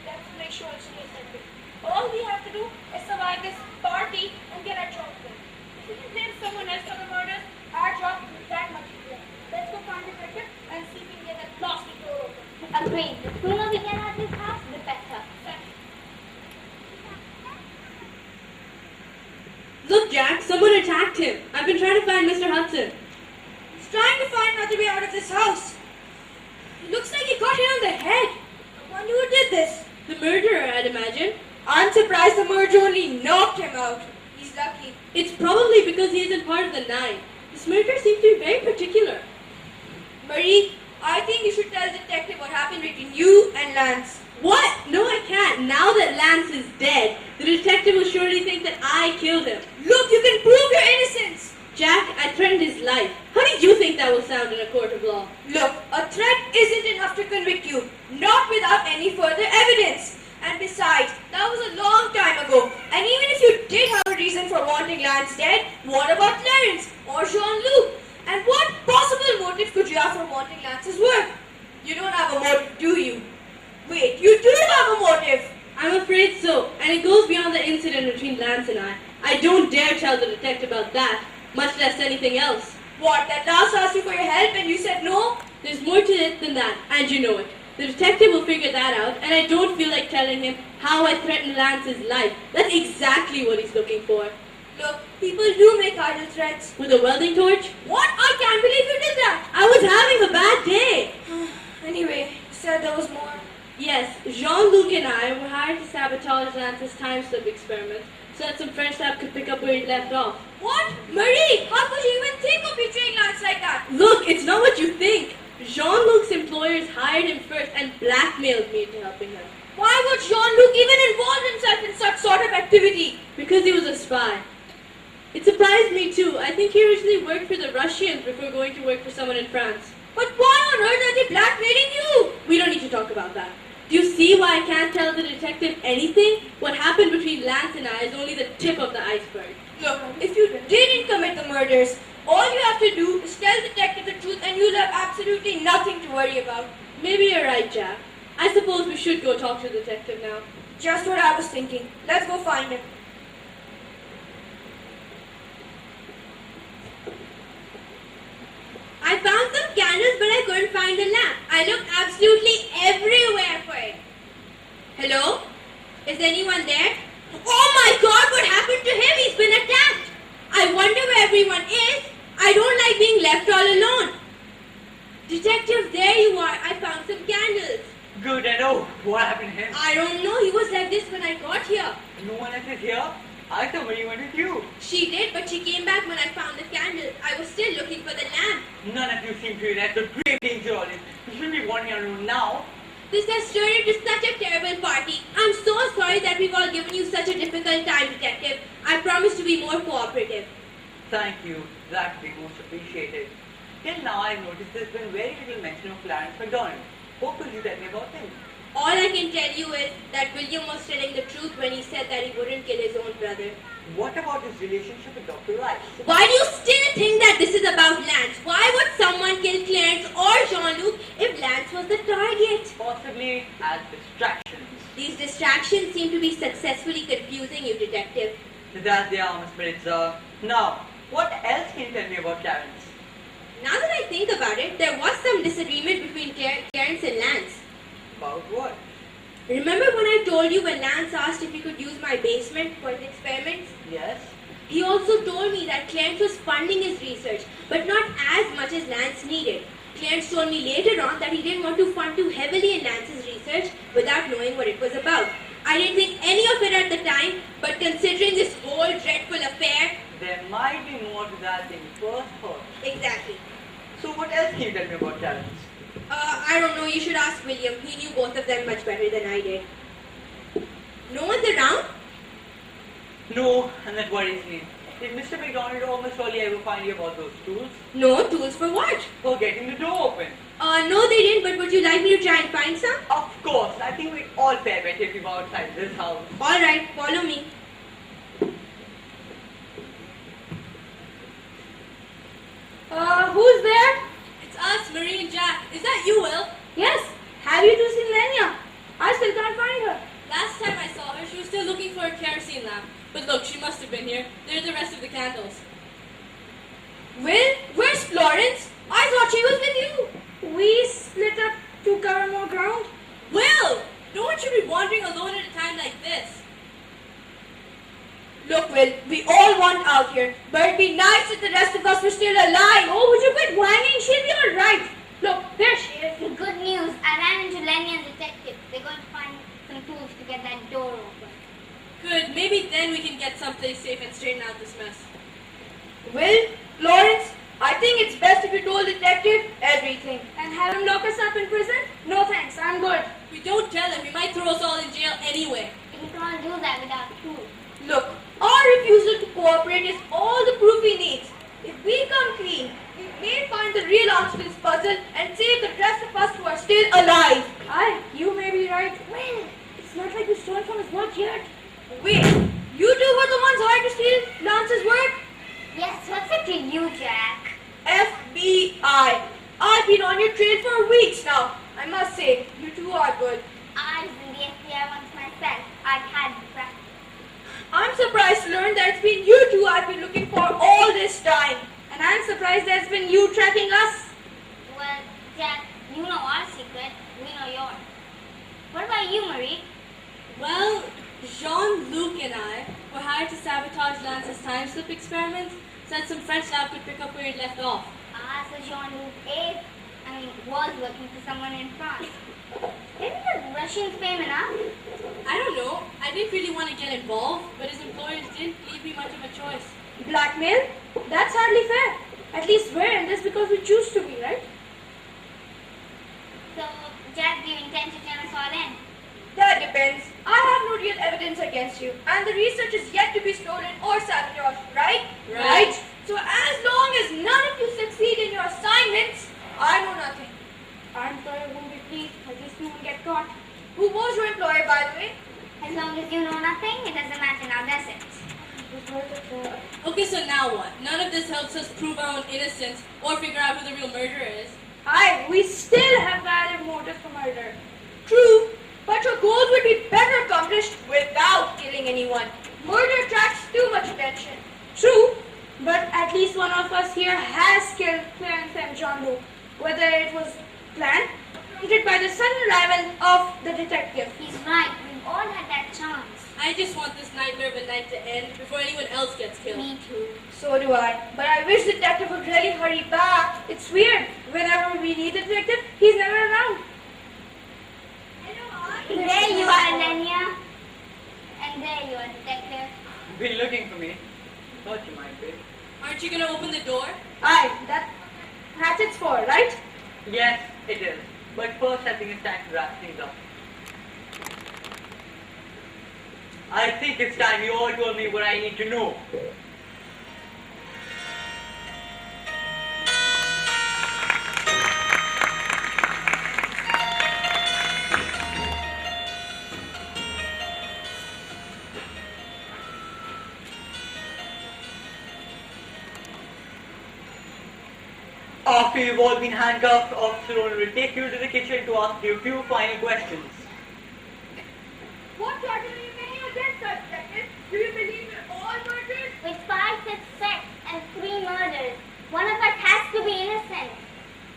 Let's make sure it's no secret. All we have to do is survive this party and get our job done. If we can blame someone else for the murders, our job is that much easier. Let's go find the detective and see if we can get that blasted door open. Agreed. The sooner we get out of this house, the better. Look, Jack, someone attacked him. I've been trying to find Mr. Hudson. He's trying to find another way out of this house. It looks like he got hit on the head. I wonder who did this. The murderer, I'd imagine. I'm surprised the murder only knocked him out. He's lucky. It's probably because he isn't part of the nine. This murderer seems to be very particular. Marie, I think you should tell the detective what happened between you and Lance. What? No, I can't. Now that Lance is dead, the detective will surely think that I killed him. Look, you can prove your innocence. Jack, I threatened his life. How do you think that will sound in a court of law? Look, a threat isn't enough to convict you. Not without any further evidence. And besides, that was a long time ago. And even if you did have a reason for wanting Lance dead, what about Clarence or Jean-Luc? And what possible motive could you have for wanting Lance's work? You don't have a motive, do you? Wait, you do have a motive! I'm afraid so, and it goes beyond the incident between Lance and I. I don't dare tell the detective about that, much less anything else. What, that Lance asked you for your help and you said no? There's more to it than that, and you know it. The detective will figure that out, and I don't feel like telling him how I threatened Lance's life. That's exactly what he's looking for. Look, people do make idle threats. With a welding torch? What? I can't believe you did that! I was having a bad day! Anyway, you said there was more. Yes, Jean-Luc and I were hired to sabotage Lance's time slip experiment so that some French lab could pick up where he left off. What? Marie, how could you even think of betraying Lance like that? Look, it's not what you think. Jean-Luc's employers hired him first and blackmailed me into helping him. Why would Jean-Luc even involve himself in such sort of activity? Because he was a spy. It surprised me too. I think he originally worked for the Russians before going to work for someone in France. But why on earth are they blackmailing you? We don't need to talk about that. Do you see why I can't tell the detective anything? What happened between Lance and I is only the tip of the iceberg. Look, if you didn't commit the murders, all you have to do is tell the detective the truth and you'll have absolutely nothing to worry about. Maybe you're right, Jack. I suppose we should go talk to the detective now. Just what I was thinking. Let's go find him. I found some candles, but I couldn't find a lamp. I looked absolutely everywhere for it. Hello? Is anyone there? Oh my God, what happened to him? He's been attacked. I wonder where everyone is. I don't like being left all alone. Detective, there you are. I found some candles. Good, and oh, what happened to him? I don't know. He was like this when I got here. No one else is here? I thought Marie went with you. She did, but she came back when I found the candle. I was still looking for the lamp. None of you seem to be that's a great danger all this. You shouldn't be wandering around now. This has turned into such a terrible party. I'm so sorry that we've all given you such a difficult time, Detective. I promise to be more cooperative. Thank you. That would be most appreciated. Till now, I've noticed there's been very little mention of Clarence MacDonald. What could you tell me about him? All I can tell you is that William was telling the truth when he said that he wouldn't kill his own brother. What about his relationship with Dr. Rice? Why do you still think that this is about Lance? Why would someone kill Clarence or Jean-Luc if Lance was the target? Possibly as distractions. These distractions seem to be successfully confusing you, Detective. That they are, Miss Maritza. Now, what else can you tell me about Clarence? Now that I think about it, there was some disagreement between Clarence and Lance. About what? Remember when I told you when Lance asked if he could use my basement for his experiments? Yes. He also told me that Clarence was funding his research, but not as much as Lance needed. Clarence told me later on that he didn't want to fund too heavily in Lance's research without knowing what it was about. I didn't think any of it at the time, but considering this whole dreadful affair... There might be more to that than you first heard. Exactly. So what else can you tell me about Clarence? I don't know, you should ask William. He knew both of them much better than I did. No one's around? No, and that worries me. Did Mr. McDonald almost surely ever find you about those tools? No, tools for what? For getting the door open. No they didn't, but would you like me to try and find some? Of course, I think we'd all fare better if we were outside this house. Alright, follow me. Who's there? It's us, Marie and Jack. Is that you, Will? Yes. Have you two seen Lenya? I still can't find her. Last time I saw her, she was still looking for a kerosene lamp. But look, she must have been here. There's the rest of the candles. Will, where's Florence? I thought she was with you. We split up to cover more ground. Will! No one should be wandering alone at a time like this. Look, Will, we all want out here, but it'd be nice if the rest of us were still alive. Oh, would you quit whining? She'll be all right. Look, there she is. Good news. I ran into Lenny and Detective. They're going to find some tools to get that door open. Good, maybe then we can get someplace safe and straighten out this mess. Will, Florence, I think it's best if you told the detective everything. And have him lock us up in prison? No thanks, I'm good. If we don't tell him, he might throw us all in jail anyway. He can't do that without tools. Look, our refusal to cooperate is all the proof he needs. If we come clean, we may find the real answer to this puzzle and save the rest of us who are still alive. Aye, you may be right. Well, it's not like we stole from his work yet. Wait, you two were the ones hired to steal Lance's work? Yes, what's it to you, Jack? FBI. I've been on your trail for weeks now. I must say, you two are good. I was in the FBI once myself. I've had the practice. I'm surprised to learn that it's been you two I've been looking for all this time. And I'm surprised there's been you tracking us. Well, Jack, you know our secret. We know yours. What about you, Marie? Well, Jean-Luc and I were hired to sabotage Lance's time slip experiments so that some French lab could pick up where he'd left off. So Jean-Luc was working for someone in France. Didn't the Russians pay him enough? I don't know. I didn't really want to get involved, but his employers didn't leave me much of a choice. Blackmail? That's hardly fair. At least we're in this because we choose to be, right? So, Jack, do you intend to turn us all in? That depends. I have no real evidence against you, and the research is yet to be stolen or sabotaged, right? Right. So as long as none of you succeed in your assignments, I know nothing. Our employer won't be pleased, at least no one get caught. Who was your employer, by the way? As long as you know nothing, it doesn't matter now, does it? Okay, so now what? None of this helps us prove our own innocence or figure out who the real murderer is. Aye, we still have valid motives for murder. True, But your goals would be better accomplished without killing anyone. Murder attracts too much attention. True, but at least one of us here has killed Clarence and John Doe, whether it was planned or prompted by the sudden arrival of the detective. He's right. We've all had that chance. I just want this nightmare of a night to end before anyone else gets killed. Me too. So do I. But I wish the detective would really hurry back. It's weird. Whenever we need the detective, he's never around. There you are, Lenya. And there you are, detective. Been looking for me. Thought you might be. Aren't you gonna open the door? Aye, that's it's for, right? Yes, it is. But first I think it's time to wrap things up. I think it's time you all told me what I need to know. After you've all been handcuffed, Officer Ronan will take you to the kitchen to ask you a few final questions. What charges are you making against us, detective? Do you believe in all murders? With 5 suspects and 3 murders, one of us has to be innocent.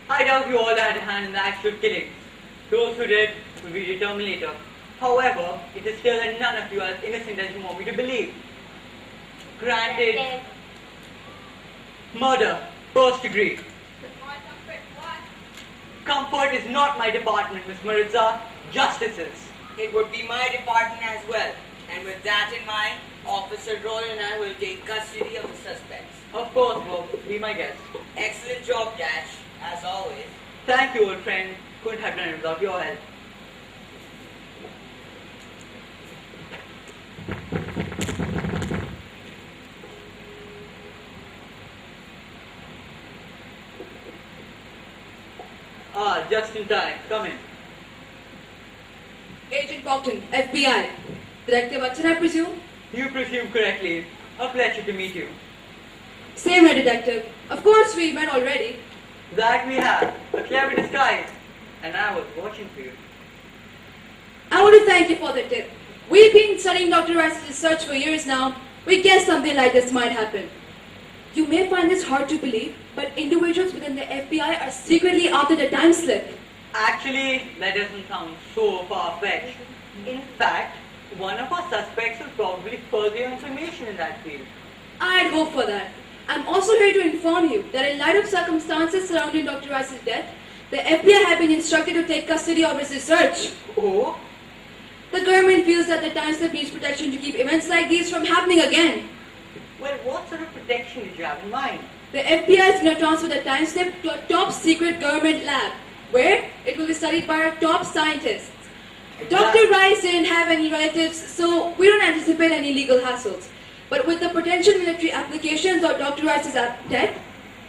I doubt you all had a hand in the actual killings. Those who did will be determined later. However, it is still that none of you are as innocent as you want me to believe. Granted, Detective. murder, first degree. Comfort is not my department, Miss Maritza. Justice is. It would be my department as well. And with that in mind, Officer Roll and I will take custody of the suspects. Of course, Bob. Be my guest. Excellent job, Dash, as always. Thank you, old friend. Couldn't have done it without your help. Ah, just in time. Come in. Agent Bogdan, FBI. Detective Achan, I presume? You presume correctly. A pleasure to meet you. Same here, Detective. Of course, we met already. That we have. A clever disguise. And I was watching for you. I want to thank you for the tip. We've been studying Dr. Rice's research for years now. We guessed something like this might happen. You may find this hard to believe, but individuals within the FBI are secretly after the time slip. Actually, that doesn't sound so far-fetched. In fact, one of our suspects will probably further information in that field. I'd hope for that. I'm also here to inform you that in light of circumstances surrounding Dr. Rice's death, the FBI have been instructed to take custody of his research. Oh? The government feels that the time slip needs protection to keep events like these from happening again. Well, what sort of protection did you have in mind? The FBI is going to transfer the time slip to a top secret government lab, where it will be studied by our top scientists. Dr. Rice didn't have any relatives, so we don't anticipate any legal hassles. But with the potential military applications of Dr. Rice's death,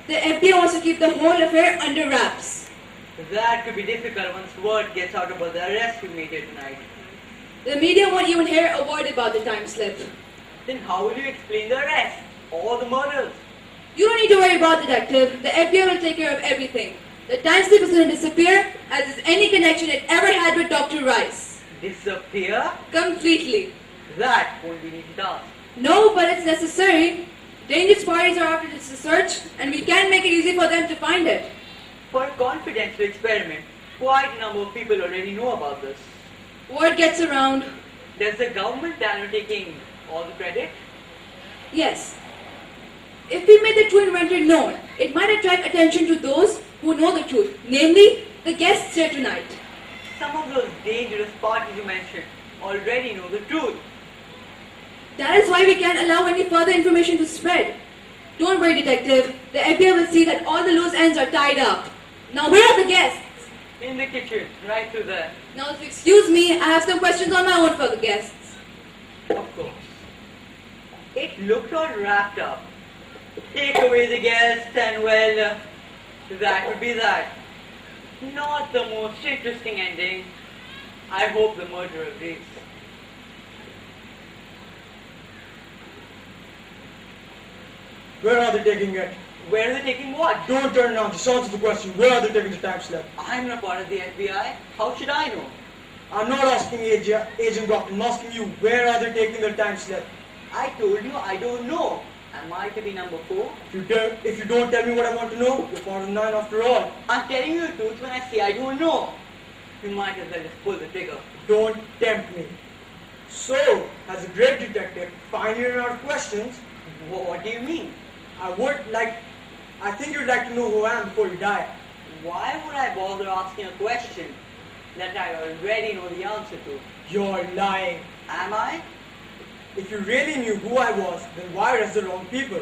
the FBI wants to keep the whole affair under wraps. That could be difficult once word gets out about the arrest you made here tonight. The media won't even hear a word about the time slip. Then how will you explain the arrest? Or the murders? You don't need to worry about detective. The FBI will take care of everything. The time slip is going to disappear, as is any connection it ever had with Dr. Rice. Disappear? Completely. That won't be an easy task. No, but it's necessary. Dangerous parties are after this research, and we can't make it easy for them to find it. For a confidential experiment, quite a number of people already know about this. Word gets around. Does the government plan on taking all the credit? Yes. If we make the true inventor known, it might attract attention to those who know the truth, namely the guests here tonight. Some of those dangerous parties you mentioned already know the truth. That is why we can't allow any further information to spread. Don't worry, detective. The FBI will see that all the loose ends are tied up. Now, where are the guests? In the kitchen, right through there. Now, if you excuse me, I have some questions on my own for the guests. Of course. It looked all wrapped up. Take away the guests and well, that would be that. Not the most interesting ending. I hope the murderer agrees. Where are they taking it? Where are they taking what? Don't turn around. Just answer the question. Where are they taking the time slip? I'm not part of the FBI. How should I know? I'm not asking Agent Doctor, I'm asking you, where are they taking their time slip? I told you I don't know. Am I to be number 4? If you don't tell me what I want to know, you're part of 9 after all. I'm telling you the truth when I say I don't know. You might as well just pull the trigger. Don't tempt me. So, as a great detective, finally run out of questions. What do you mean? I think you'd like to know who I am before you die. Why would I bother asking a question that I already know the answer to? You're lying. Am I? If you really knew who I was, then why arrest the wrong people?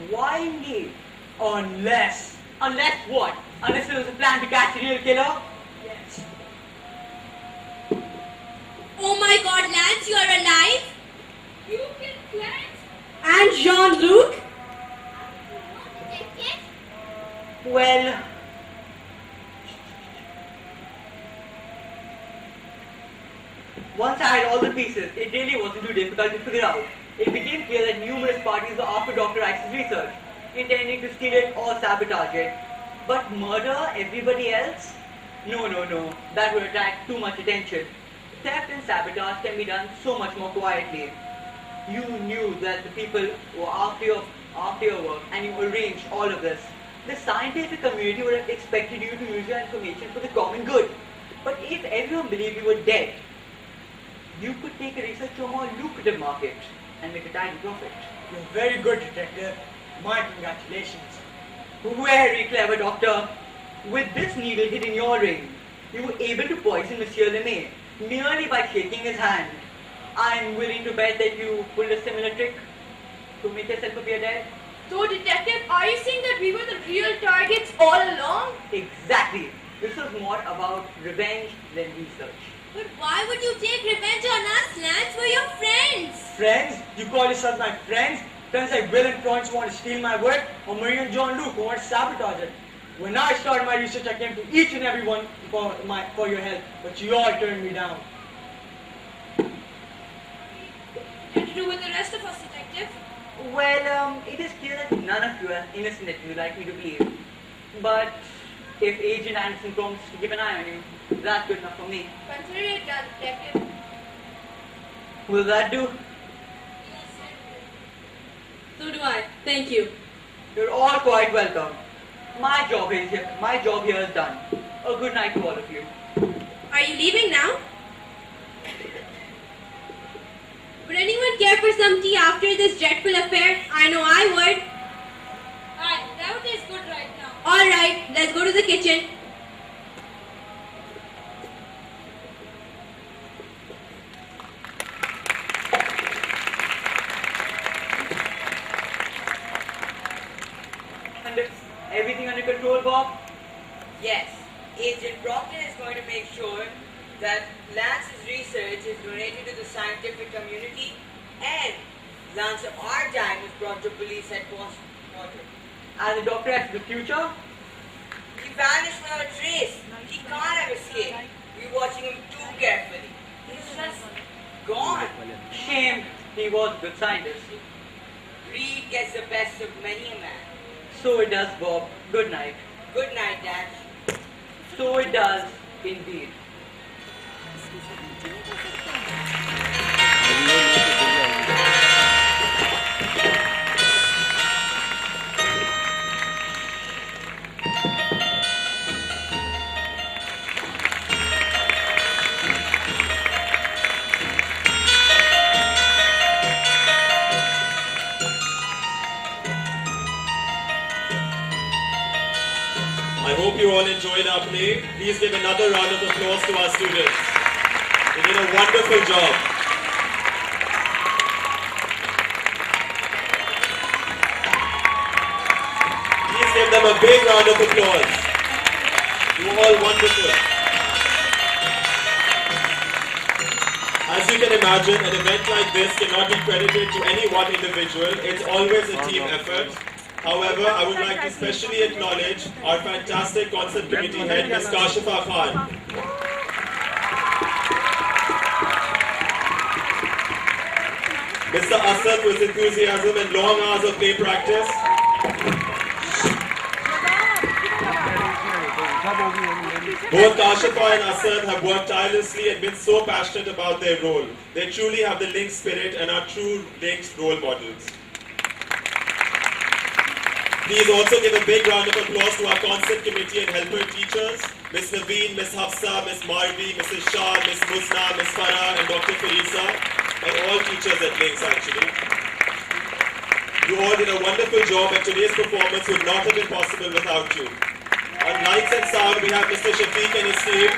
Why indeed? Unless... Unless what? Unless there was a plan to catch a real killer? Yes. Oh my God, Lance, you are alive? You killed Clarence? And Jean-Luc? Detective? Well... Once I had all the pieces, it really wasn't too difficult to figure out. It became clear that numerous parties were after Dr. Rice's research, intending to steal it or sabotage it. But murder everybody else? No. That would attract too much attention. Theft and sabotage can be done so much more quietly. You knew that the people were after your work, and you arranged all of this. The scientific community would have expected you to use your information for the common good. But if everyone believed you were dead, you could take a research to a more lucrative market and make a tiny profit. You're very good, detective. My congratulations. Very clever, Doctor. With this needle hid in your ring, you were able to poison Monsieur Lemay merely by shaking his hand. I'm willing to bet that you pulled a similar trick to make yourself appear dead. So, Detective, are you saying that we were the real targets all along? Exactly. This was more about revenge than research. But why would you take revenge on us, Lance? We're your friends. Friends? You call yourself my friends? Friends like Will and Florence who want to steal my work, or Marie and John Luke who want to sabotage it. When I started my research, I came to each and every one for your help, but you all turned me down. What to do with the rest of us, Detective? Well, it is clear that none of you are innocent as you like me to believe. But if Agent Anderson promises to keep an eye on you, that's good enough for me. Consider it done, Detective. Will that do? So do I. Thank you. You're all quite welcome. My job here is done. A good night to all of you. Are you leaving now? Would anyone care for some tea after this dreadful affair? I know I would. That would taste good right now. Alright, let's go to the kitchen. Everything under control, Bob? Yes, Agent Proctor is going to make sure that Lance's research is donated to the scientific community and Lance of our time is brought to police headquarters. And the doctor has the future? He vanished without a trace. He can't have escaped. We're watching him too carefully. He's just gone. Shame. He was a good scientist. Greed gets the best of many a man. So it does, Bob. Good night. Good night, Dash. So it does, indeed. I hope you all enjoyed our play. Please give another round of applause to our students. They did a wonderful job. Please give them a big round of applause. You were all wonderful. As you can imagine, an event like this cannot be credited to any one individual. It's always a team effort. However, I would like to specially acknowledge our fantastic concert committee head, Ms. Kashifa Khan. Mr. Asad, with enthusiasm and long hours of play practice. Both Kashifa and Asad have worked tirelessly and been so passionate about their role. They truly have the Link spirit and are true Link's role models. Please also give a big round of applause to our concert committee and helper teachers, Ms. Naveen, Ms. Hafsa, Ms. Marvi, Mrs. Shah, Ms. Musna, Ms. Farah and Dr. Farisa, and all teachers at Links actually. You all did a wonderful job and today's performance would not have been possible without you. On lights and sound we have Mr. Shafiq and his team.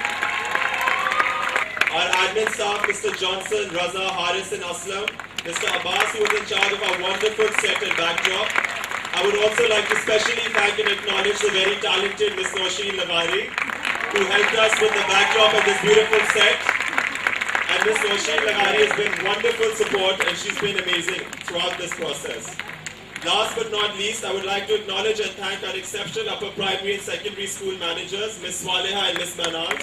Our admin staff, Mr. Johnson, Raza, Haris and Aslam. Mr. Abbas who was in charge of our wonderful set and backdrop. I would also like to specially thank and acknowledge the very talented Ms. Nosheen Lagari who helped us with the backdrop of this beautiful set. And Ms. Nosheen Lagari has been wonderful support and she's been amazing throughout this process. Last but not least, I would like to acknowledge and thank our exceptional upper primary and secondary school managers, Ms. Swaleha and Ms. Manaz.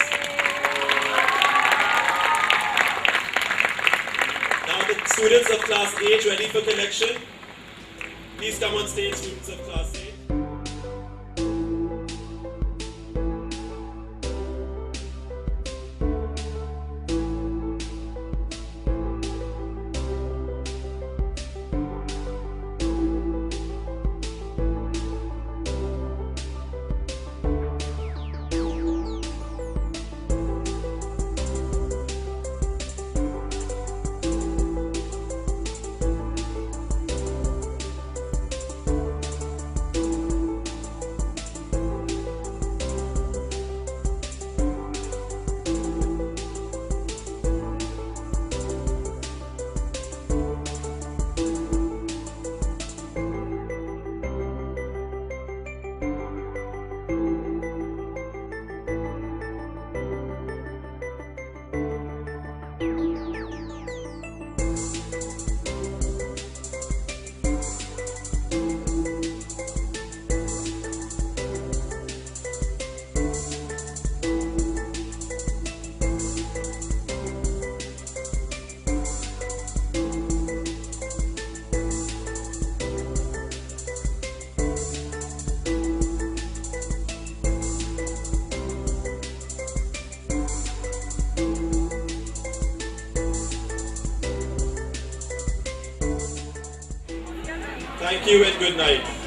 Now the students of class 8 ready for collection. Please come on stage, students of class 8. Thank you and good night.